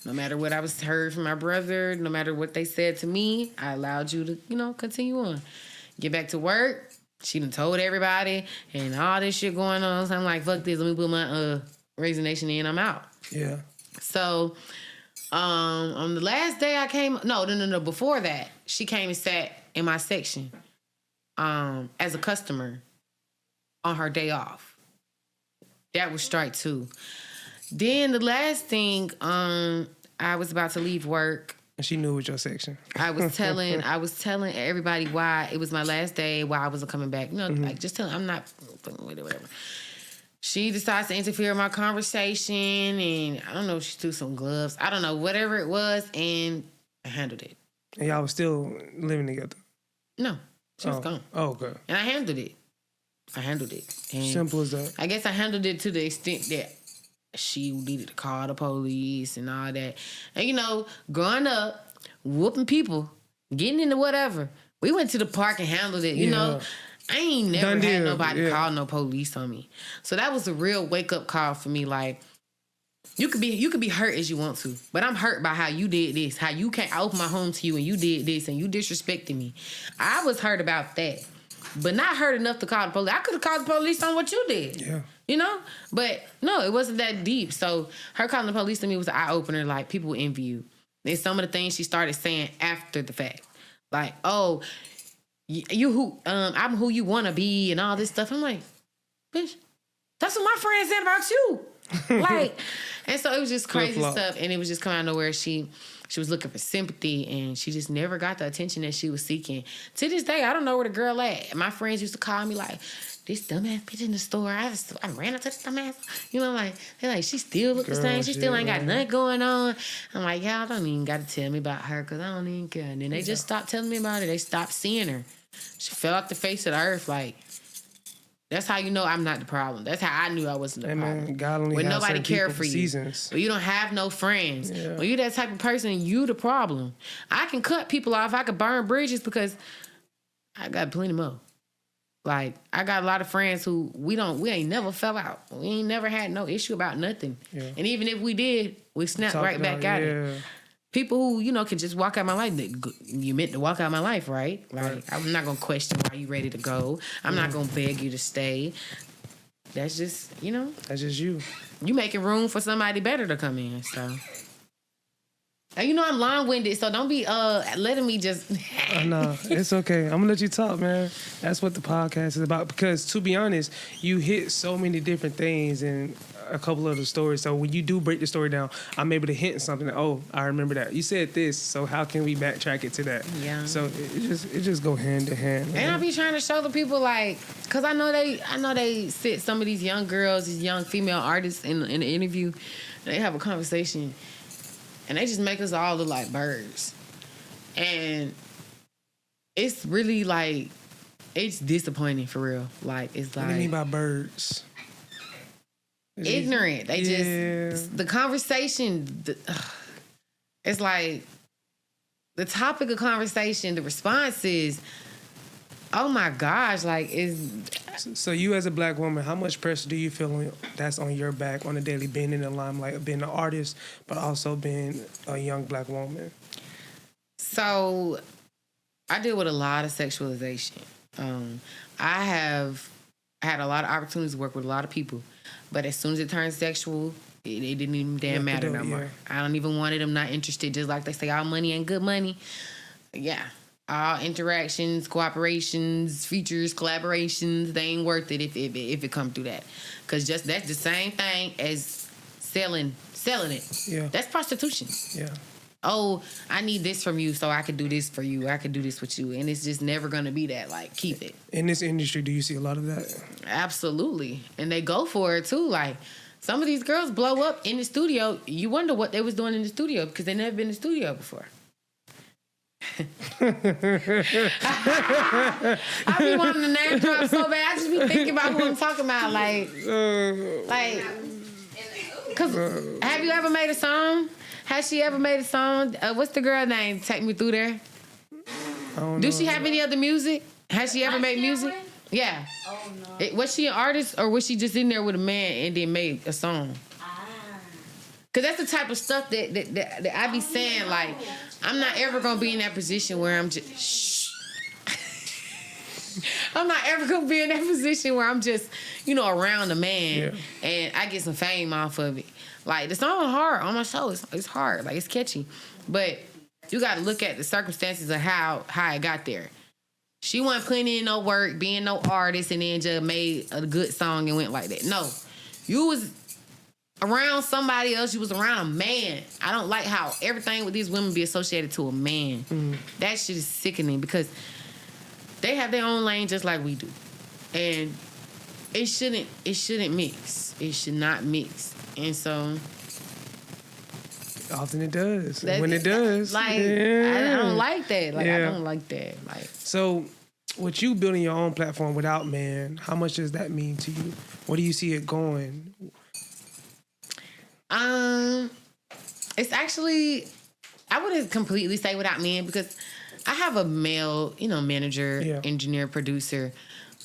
No matter what I was heard from my brother, no matter what they said to me, I allowed you to, continue on. Get back to work. She done told everybody, and all this shit going on. So I'm like, fuck this. Let me put my resignation in. I'm out. Yeah. So on the last day I came, no. Before that, she came and sat in my section as a customer on her day off. That was strike 2. Then the last thing, I was about to leave work. And she knew it was your section. I was telling everybody why it was my last day, why I wasn't coming back. Like just telling, I'm not fucking with it, whatever. She decides to interfere in my conversation, and I don't know, she threw some gloves. I don't know, whatever it was, and I handled it. And y'all was still living together? No, she was gone. Oh, okay. And I handled it. And simple as that. I guess I handled it to the extent that she needed to call the police and all that. And, growing up, whooping people, getting into whatever. We went to the park and handled it, you know. I ain't never had nobody call no police on me. So that was a real wake-up call for me. Like, you could be hurt as you want to, but I'm hurt by how you did this, how you can't open my home to you and you did this and you disrespected me. I was hurt about that, but not hurt enough to call the police. I could have called the police on what you did. Yeah. But no, it wasn't that deep. So her calling the police to me was an eye-opener. Like, people envy you. And some of the things she started saying after the fact. Like, oh, you who, I'm who you want to be and all this stuff. I'm like, bitch, that's what my friend said about you. Like, and so it was just crazy stuff. And it was just coming out of nowhere. She was looking for sympathy, and she just never got the attention that she was seeking. To this day, I don't know where the girl at. My friends used to call me like, this dumbass bitch in the store. I ran up to this dumbass. They're like, she still look the same. She still ain't got nothing going on. I'm like, y'all don't even got to tell me about her because I don't even care. And then they just stopped telling me about it. They stopped seeing her. She fell off the face of the earth. Like, that's how you know I'm not the problem. That's how I knew I wasn't the problem. God only when has nobody cared for you. Seasons. When you don't have no friends. Yeah. When you that type of person, you the problem. I can cut people off. I can burn bridges because I got plenty more. Like, I got a lot of friends who we ain't never fell out. We ain't never had no issue about nothing. Yeah. And even if we did, we snapped right back at it. People who, can just walk out my life. You meant to walk out my life, right? Like, I'm not going to question why you ready to go. I'm not going to beg you to stay. That's just, That's just you. You making room for somebody better to come in, so. You know I'm long-winded, so don't be letting me just. No, it's okay. I'm gonna let you talk, man. That's what the podcast is about. Because to be honest, you hit so many different things in a couple of the stories. So when you do break the story down, I'm able to hint something. Oh, I remember that you said this. So how can we backtrack it to that? Yeah. So it just go hand in hand. Man. And I be trying to show the people like, cause I know they sit some of these young girls, these young female artists in the interview, and they have a conversation. And they just make us all look like birds. And it's really like, it's disappointing for real. Like, it's like... What do you mean by birds? Ignorant. They just... The conversation... It's like... The topic of conversation, the response is... Oh my gosh, like, is... So you as a black woman, how much pressure do you feel that's on your back on a daily, being in the limelight, being an artist, but also being a young black woman? So I deal with a lot of sexualization. I have had a lot of opportunities to work with a lot of people, but as soon as it turns sexual, it didn't even damn matter no more. I don't even want it. I'm not interested. Just like they say, all money ain't good money. Yeah. All interactions, cooperations, features, collaborations, they ain't worth it if it come through that. Because just that's the same thing as selling it. Yeah. That's prostitution. Yeah. Oh, I need this from you so I can do this for you. I can do this with you. And it's just never going to be that. Like, keep it. In this industry, do you see a lot of that? Absolutely. And they go for it, too. Like, some of these girls blow up in the studio. You wonder what they was doing in the studio because they never been in the studio before. I be wanting to name drop so bad. I just be thinking about who I'm talking about. Like, cause have you ever made a song? Has she ever made a song? What's the girl name? Take me through there. Do she have any other music? Has she ever made music? Yeah. Oh no. Was she an artist or was she just in there with a man and then made a song? Cause that's the type of stuff that I be saying. Like, I'm not ever gonna be in that position where I'm just. I'm not ever gonna be in that position where I'm just, around a man and I get some fame off of it. Like, the song hard on my show. It's hard. Like, it's catchy, but you got to look at the circumstances of how it got there. She wasn't putting in no work, being no artist, and then just made a good song and went like that. No, you was around somebody else. You was around a man. I don't like how everything with these women be associated to a man. That shit is sickening because they have their own lane just like we do, and it shouldn't mix. It should not mix. And so often it does. When it does, like, I don't like that. Like, I don't like that. Like, so with you building your own platform without man, how much does that mean to you? Where do you see it going? It's actually, I wouldn't completely say without men because I have a male, manager, engineer, producer.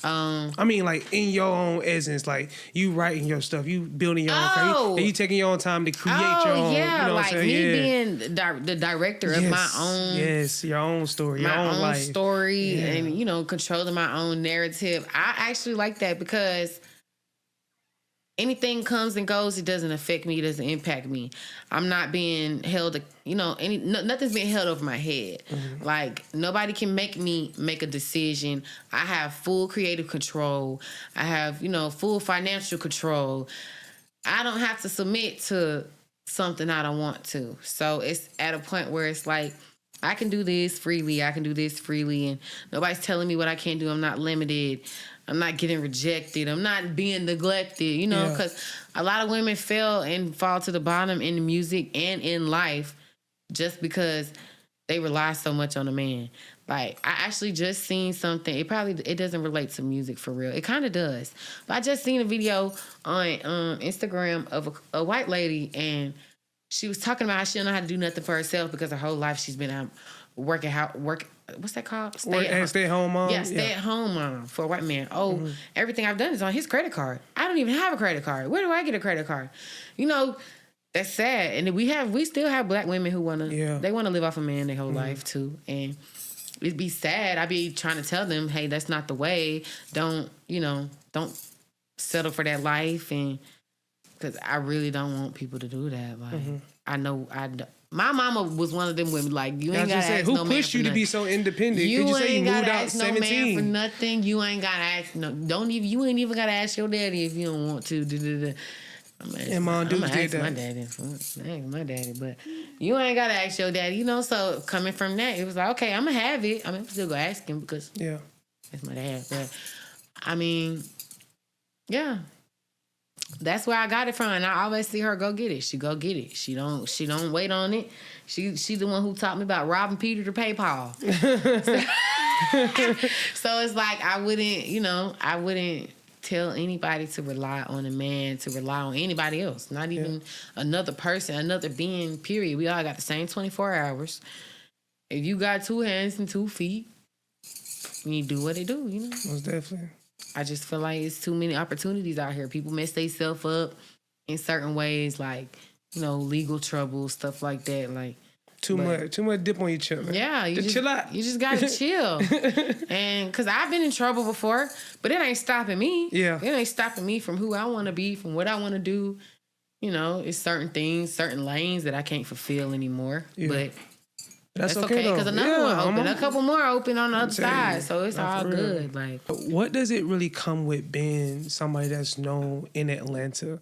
I mean, like, in your own essence, like, you writing your stuff, you building your own, you taking your own time to create your own. Yeah, you know like me being the director of my own. Yes, your own story, your own life. Story, and controlling my own narrative. I actually like that because anything comes and goes, it doesn't affect me, it doesn't impact me. I'm not being held, nothing's being held over my head. Like, nobody can make me make a decision. I have full creative control. I have, full financial control. I don't have to submit to something I don't want to. So it's at a point where it's like, I can do this freely. I can do this freely. And nobody's telling me what I can't do. I'm not limited. I'm not getting rejected. I'm not being neglected, because a lot of women fail and fall to the bottom in the music and in life just because they rely so much on a man. Like, I actually just seen something. It doesn't relate to music for real. It kind of does. But I just seen a video on Instagram of a white lady, and she was talking about how she don't know how to do nothing for herself because her whole life she's been working. What's that called? Stay at home mom. Yeah, stay at home mom for a white man. Everything I've done is on his credit card. I don't even have a credit card. Where do I get a credit card? That's sad. And we still have black women who wanna they wanna live off a man their whole life too. And it'd be sad. I'd be trying to tell them, hey, that's not the way. Don't settle for that life, and because I really don't want people to do that. Like, I know My mama was one of them women. Like, you ain't got to ask who no man pushed for you to nothing. be so independent? You Could you say you ain't moved gotta out ask no man 17? for nothing. You ain't gotta ask no. You ain't even gotta ask your daddy if you don't want to. And Mom Dukes did that. My daddy. I ask my daddy, but you ain't gotta ask your daddy. You know, so coming from that, it was like, okay, I'm gonna have it. I'm still gonna ask him because that's my dad. But I mean, yeah. That's where I got it from, and I always see her go get it. She go get it. She don't wait on it. She the one who taught me about robbing Peter to pay Paul. So it's like I wouldn't tell anybody to rely on a man, to rely on anybody else, not even another person, another being, period. We all got the same 24 hours. If you got 2 hands and 2 feet, you do what they do, you know? Most definitely. I just feel like it's too many opportunities out here. People mess themselves up in certain ways, like, you know, legal trouble, stuff like that. Like too much dip on your chip. Man. Yeah, you just chill out. You just gotta chill. And because I've been in trouble before, but it ain't stopping me. Yeah, it ain't stopping me from who I want to be, from what I want to do. You know, it's certain things, certain lanes that I can't fulfill anymore. Yeah. But that's okay because another one open, a couple more open on the other side, so it's all good. Like, what does it really come with being somebody that's known in Atlanta?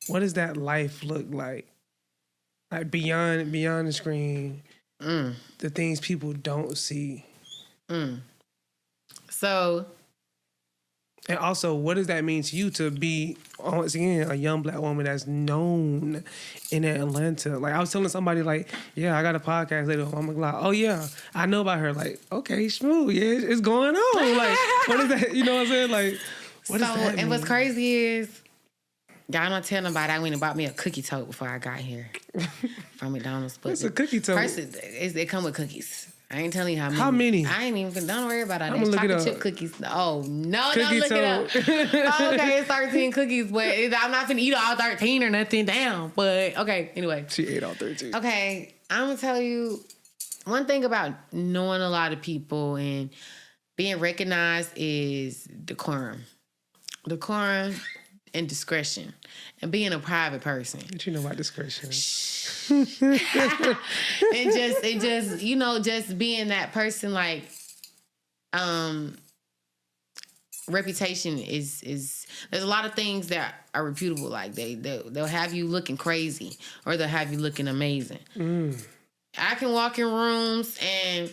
What does that life look like? Like beyond the screen, the things people don't see. So, and also, what does that mean to you to be, once again, a young Black woman that's known in Atlanta? Like, I was telling somebody, like, yeah, I got a podcast later. I'm like, oh, yeah, I know about her. Like, okay, smooth. Yeah, it's going on. Like, what is that? You know what I'm saying? Like, what does that mean? And what's crazy is, y'all don't tell nobody I went and bought me a cookie tote before I got here from McDonald's. What's a cookie tote? First, they come with cookies. I ain't telling you how many. How many? I ain't even. Don't worry about it. I'm gonna look it up. Chocolate chip cookies. Oh no, cookie don't look it up. Okay, it's 13 cookies, but I'm not finna eat all 13 or nothing down. But okay, anyway. She ate all 13. Okay, I'm gonna tell you one thing about knowing a lot of people and being recognized is decorum. Decorum and discretion, and being a private person. What you know about discretion? and just you know, just being that person. Like, reputation is there's a lot of things that are reputable. Like they'll have you looking crazy, or they'll have you looking amazing. I can walk in rooms and,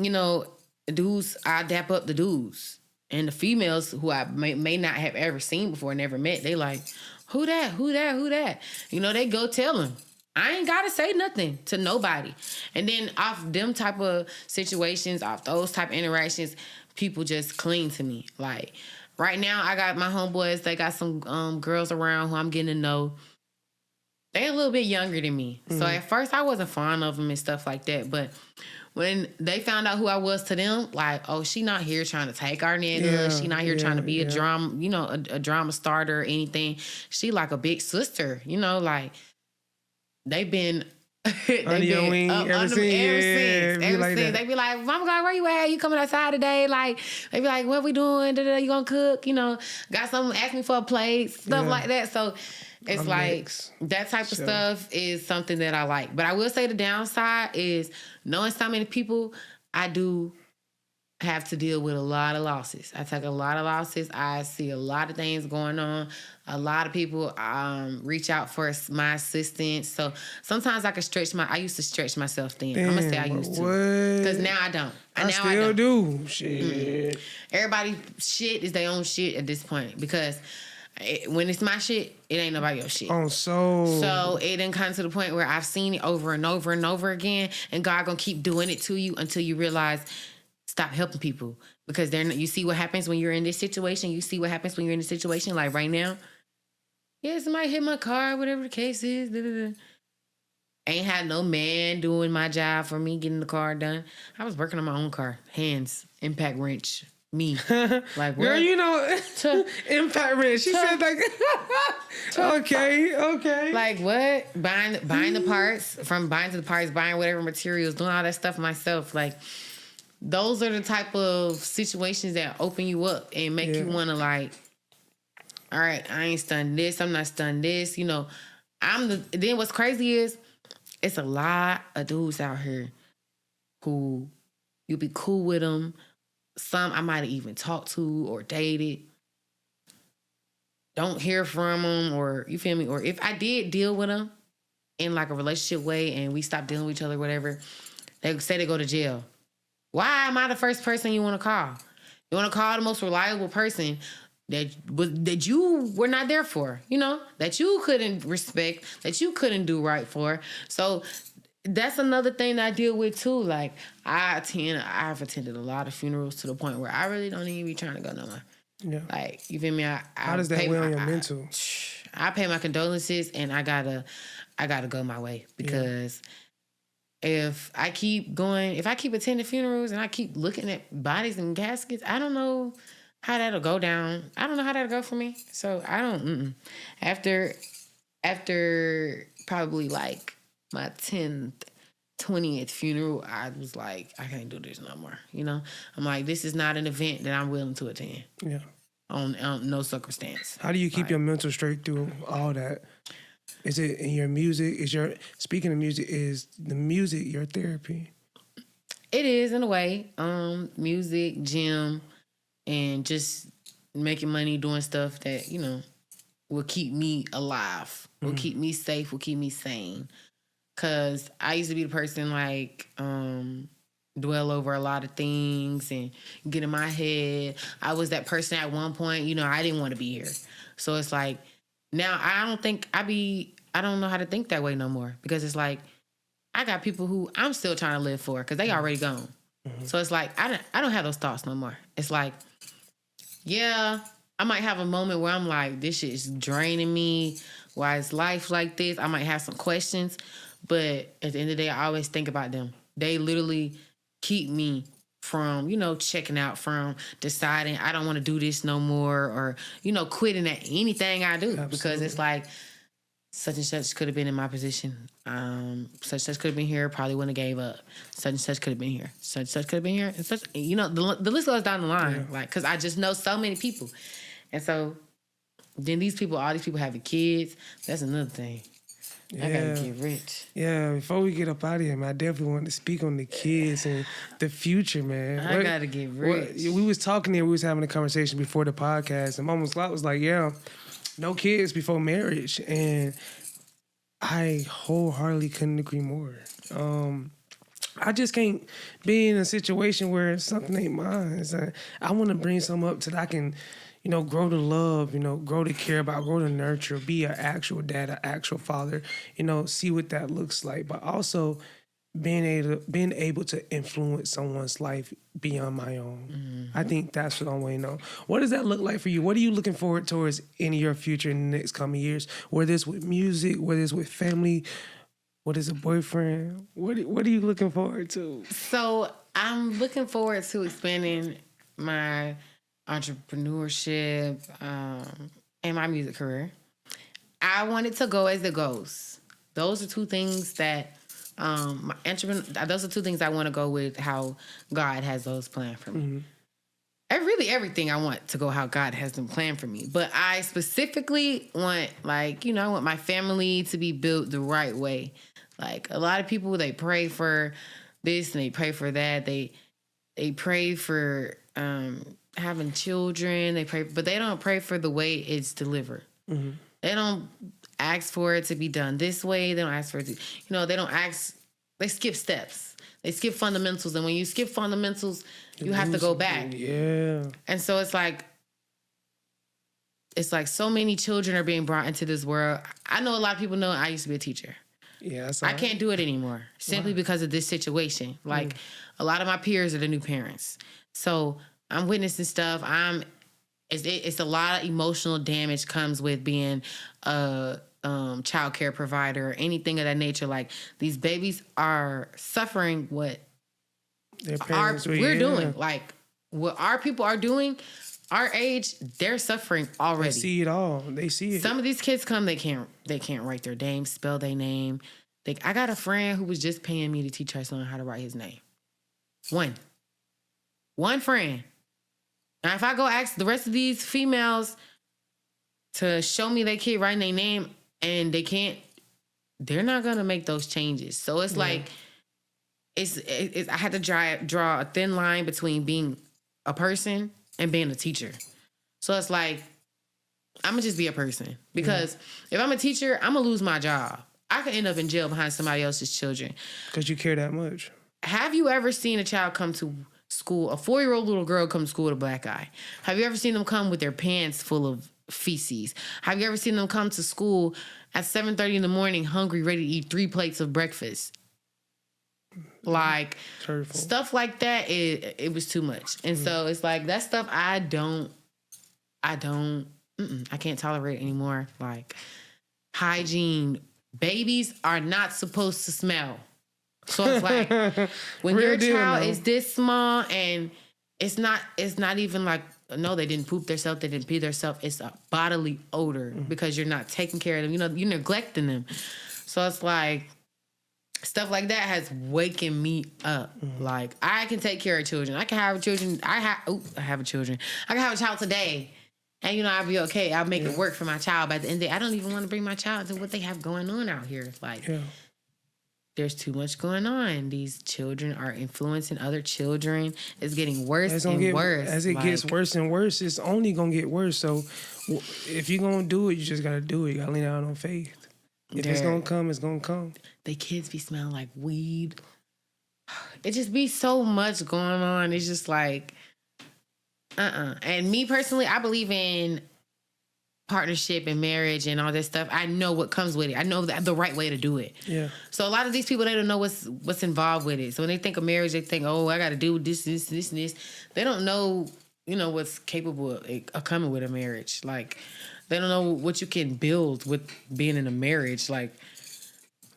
you know, dudes, I dap up the dudes. And the females who I may not have ever seen before, never met, they like, who that? You know, they go tell them. I ain't got to say nothing to nobody. And then off them type of situations, off those type of interactions, people just cling to me. Like, right now, I got my homeboys, they got some girls around who I'm getting to know. They a little bit younger than me. So at first, I wasn't fond of them and stuff like that. But when they found out who I was to them, like, oh, she not here trying to take our nigga. She not here trying to be a drama, you know, a drama starter or anything. She like a big sister, you know, like they've been under your wing ever since. They be like, Mama God, where you at? You coming outside today? Like, they be like, what we doing? You gonna cook? You know, got something, ask me for a plate, stuff like that. So it's like that type of stuff is something that I like. But I will say the downside is knowing so many people, I do have to deal with a lot of losses. I take a lot of losses. I see a lot of things going on. A lot of people reach out for my assistance. So sometimes I used to stretch myself thin. I'm going to say I used to. Because now I don't. I still do. Shit. Everybody shit is their own shit at this point. Because when it's my shit, it ain't nobody else's shit. So it done come to the point where I've seen it over and over and over again, and God gonna keep doing it to you until you realize, stop helping people, because you see what happens when you're in this situation. You see what happens when you're in this situation. Like right now, somebody hit my car, whatever the case is. Ain't had no man doing my job for me, getting the car done. I was working on my own car, hands, impact wrench. Me. Like, girl, you know, impact wrench. She said like, okay. Like what? Buying the parts, from buying to the parts, buying whatever materials, doing all that stuff myself. Like, those are the type of situations that open you up and make you want to like, all right, I ain't stunned this. I'm not stunned this. You know, then what's crazy is it's a lot of dudes out here who you'll be cool with them. Some I might have even talked to or dated. Don't hear from them, or you feel me? Or if I did deal with them in like a relationship way and we stopped dealing with each other, whatever, they say they go to jail. Why am I the first person you want to call? You want to call the most reliable person that you were not there for, you know, that you couldn't respect, that you couldn't do right for. So that's another thing that I deal with too. Like I've attended a lot of funerals to the point where I really don't even be trying to go no more. Yeah. Like, you feel me? How does that weigh on your mental? I pay my condolences and I gotta go my way because if I keep attending funerals and I keep looking at bodies and caskets, I don't know how that'll go down. I don't know how that'll go for me. So I don't. After probably like my 10th, 20th funeral, I was like, I can't do this no more. You know, I'm like, this is not an event that I'm willing to attend. Yeah. On no circumstance. How do you keep your mental straight through all that? Is it in your music? Speaking of music, is the music your therapy? It is in a way. Music, gym, and just making money, doing stuff that, you know, will keep me alive, will keep me safe, will keep me sane. Cause I used to be the person like dwell over a lot of things and get in my head. I was that person at one point, you know, I didn't want to be here. So it's like now I don't know how to think that way no more because it's like I got people who I'm still trying to live for because they already gone. So it's like I don't have those thoughts no more. It's like, yeah, I might have a moment where I'm like, this shit is draining me. Why is life like this? I might have some questions, but at the end of the day, I always think about them. They literally keep me from, you know, checking out, from deciding I don't want to do this no more, or, you know, quitting at anything I do. Absolutely. Because it's like such and such could have been in my position. Such and such could have been here, probably wouldn't have gave up. Such and such could have been here. Such and such could have been here. And such, you know, the list goes down the line. Yeah. Like, because I just know so many people. And so then all these people having kids, that's another thing. Yeah. I gotta get rich. Yeah, before we get up out of here, man, I definitely want to speak on the kids and the future, man. I gotta get rich. We was talking there, we was having a conversation before the podcast, and Mama was like, yeah, no kids before marriage. And I wholeheartedly couldn't agree more. I just can't be in a situation where something ain't mine. I want to bring something up so that I can, you know, grow to love, you know, grow to care about, grow to nurture, be an actual dad, an actual father, you know, see what that looks like. But also being able to influence someone's life beyond my own. Mm-hmm. I think that's what I want to know. What does that look like for you? What are you looking forward towards in your future in the next coming years? Whether it's with music, whether it's with family, what is a boyfriend? What are you looking forward to? So I'm looking forward to expanding my entrepreneurship and my music career. I want it to go as it goes. Those are two things that those are two things I want to go with how God has those planned for me. Mm-hmm. And really everything I want to go how God has them planned for me. But I specifically want, like, you know, I want my family to be built the right way. Like, a lot of people, they pray for this and they pray for that. They pray for having children. But they don't pray for the way it's delivered. Mm-hmm. They don't ask for it to be done this way. They don't ask for it to, you know, they skip steps. They skip fundamentals. And when you skip fundamentals, you have to go back. Yeah. And so it's like so many children are being brought into this world. I know a lot of people know I used to be a teacher. Yeah, I can't do it anymore simply because of this situation. Like, a lot of my peers are the new parents. So I'm witnessing stuff. It's a lot of emotional damage comes with being a child care provider or anything of that nature. Like, these babies are suffering what we're doing. Like, what our people are doing, our age, they're suffering already. They see it all. They see it. Some of these kids come, they can't write their name, spell their name. I got a friend who was just paying me to teach her son how to write his name. One friend. Now, if I go ask the rest of these females to show me their kid writing their name and they can't they're not going to make those changes. So it's like, I had to draw a thin line between being a person and being a teacher. So it's like, I'm going to just be a person. Because if I'm a teacher, I'm going to lose my job. I could end up in jail behind somebody else's children. Because you care that much. Have you ever seen a child come to school, a 4-year-old little girl come to school with a black eye? Have you ever seen them come with their pants full of feces? Have you ever seen them come to school at 7:30 in the morning hungry, ready to eat 3 plates of breakfast? Like, stuff like that, it was too much. And so it's like, that stuff I can't tolerate anymore. Like, hygiene. Babies are not supposed to smell. So it's like, when your child is this small and it's not even like, no, they didn't poop themselves, they didn't pee themselves. It's a bodily odor because you're not taking care of them. You know, you're neglecting them. So it's like, stuff like that has waken me up. Like, I can take care of children. I can have children. I have a children. I can have a child today. And, I'll be okay. I'll make it work for my child. But at the end of the day, I don't even want to bring my child to what they have going on out here. Like, there's too much going on. These children are influencing other children. It's getting worse and worse. As it gets worse and worse, it's only going to get worse. So if you're going to do it, you just got to do it. You got to lean out on faith. If it's going to come, it's going to come. The kids be smelling like weed. It just be so much going on. It's just like, And me personally, I believe in partnership and marriage and all this stuff. I know what comes with it. I know the right way to do it. Yeah. So a lot of these people, they don't know what's involved with it. So when they think of marriage, they think, oh, I got to do this, and this. They don't know, what's capable of coming with a marriage. Like, they don't know what you can build with being in a marriage. Like,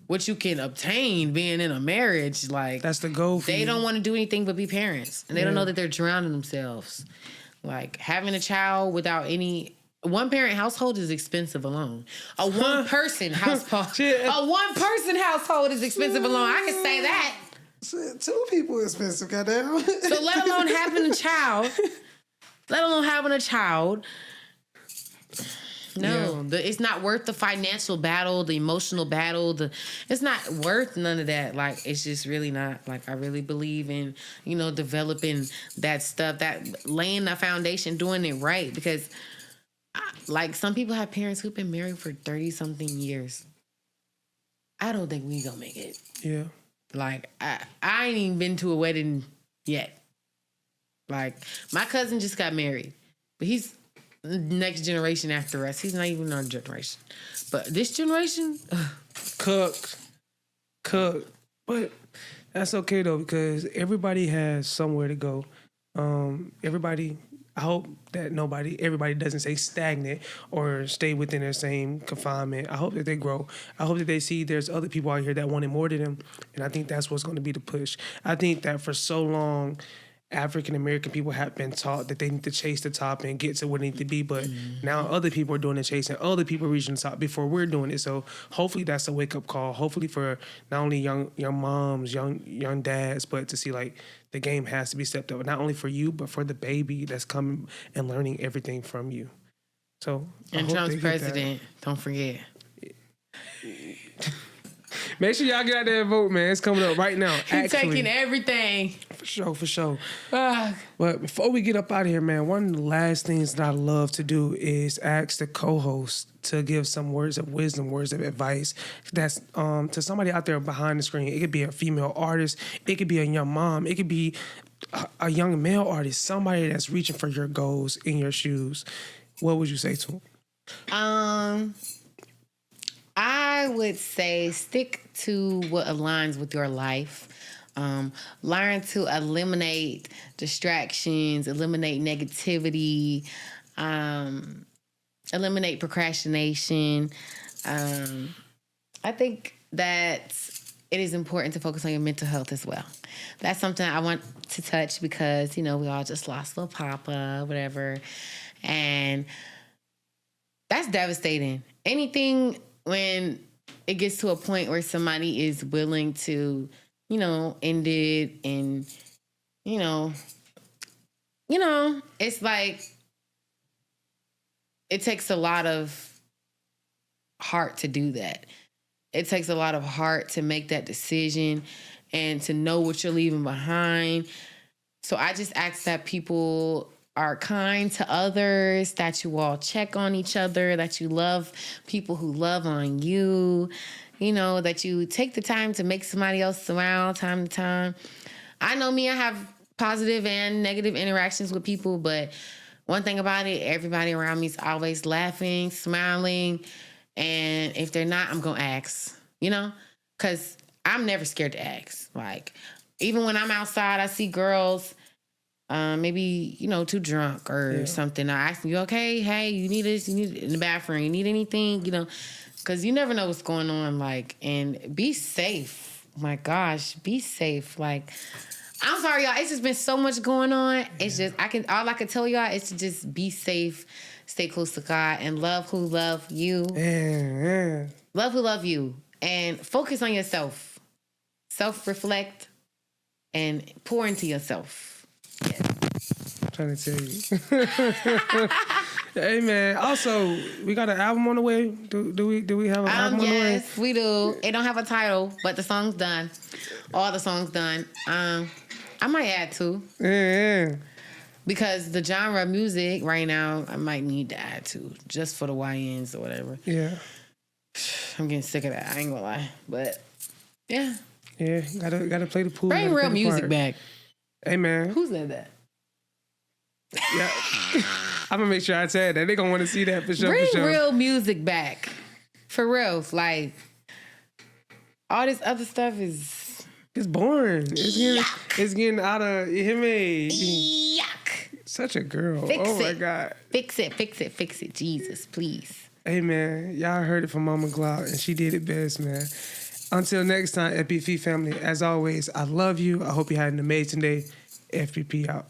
what you can obtain being in a marriage. Like, that's the goal for They you. don't want to do anything but be parents. And they don't know that they're drowning themselves. Like, having a child without any... One-parent household is expensive alone. A one-person household... A one-person household is expensive alone. I can say that. 2 people expensive, goddamn. So let alone having a child... No, it's not worth the financial battle, the emotional battle. It's not worth none of that. Like, it's just really not. Like, I really believe in, developing that stuff, that laying the foundation, doing it right. Because, like, some people have parents who've been married for 30-something years. I don't think we gonna make it. Yeah. Like, I ain't even been to a wedding yet. Like, my cousin just got married, but he's next generation after us. He's not even our generation. But this generation, cooked. But that's okay though, because everybody has somewhere to go. I hope that everybody doesn't stay stagnant or stay within their same confinement. I hope that they grow. I hope that they see there's other people out here that want it more than them. And I think that's what's going to be the push. I think that for so long, African-American people have been taught that they need to chase the top and get to where they need to be, but now other people are doing the chasing, other people are reaching the top before we're doing it. So hopefully that's a wake-up call, hopefully for not only young moms, young dads, but to see like the game has to be stepped up, not only for you, but for the baby that's coming and learning everything from you. So and Trump's president, don't forget. Make sure y'all get out there and vote, man. It's coming up right now. He's taking everything. For sure. But before we get up out of here, man, one of the last things that I love to do is ask the co-host to give some words of wisdom, words of advice. That's to somebody out there behind the screen. It could be a female artist. It could be a young mom. It could be a young male artist. Somebody that's reaching for your goals in your shoes. What would you say to them? I would say stick to what aligns with your life. Learn to eliminate distractions, eliminate negativity, eliminate procrastination. I think that it is important to focus on your mental health as well. That's something I want to touch because, we all just lost little Papa, whatever. And that's devastating. Anything when it gets to a point where somebody is willing to, end it and, it's like, it takes a lot of heart to do that. it takes a lot of heart to make that decision and to know what you're leaving behind. So I just ask that people are kind to others, that you all check on each other, that you love people who love on you, you know, that you take the time to make somebody else smile time to time. I know me, I have positive and negative interactions with people, but one thing about it, everybody around me is always laughing, smiling, and if they're not, I'm going to ask, you know, because I'm never scared to ask. Like, even when I'm outside, I see girls maybe, you know, too drunk or something. I ask them, you okay? Hey, you need this? You need in the bathroom? You need anything? You know, because you never know what's going on. Like, and be safe. My gosh, be safe. Like, I'm sorry, y'all. It's just been so much going on. It's just all I can tell y'all is to just be safe, stay close to God, and love who love you. Love who love you, and focus on yourself. Self-reflect and pour into yourself. Yeah. I'm trying to tell you. Hey man. Also, we got an album on the way. Do we have an album on the way? Yes, we do. It don't have a title, but the song's done. All the songs done. I might add two. Yeah. Because the genre of music right now, I might need to add two just for the YNs or whatever. Yeah. I'm getting sick of that. I ain't gonna lie, but yeah. Yeah, gotta play the pool. Bring real music back. Hey man, who said that? Yeah, I'm gonna make sure I say that. They gonna want to see that for sure. Bring real music back, for real. Like all this other stuff is boring. It's getting out of you hear me. Yuck. Such a girl. My God. Fix it. Jesus, please. Hey man, y'all heard it from Mama Glocc, and she did it best, man. Until next time, FBP family, as always, I love you. I hope you had an amazing day. FBP out.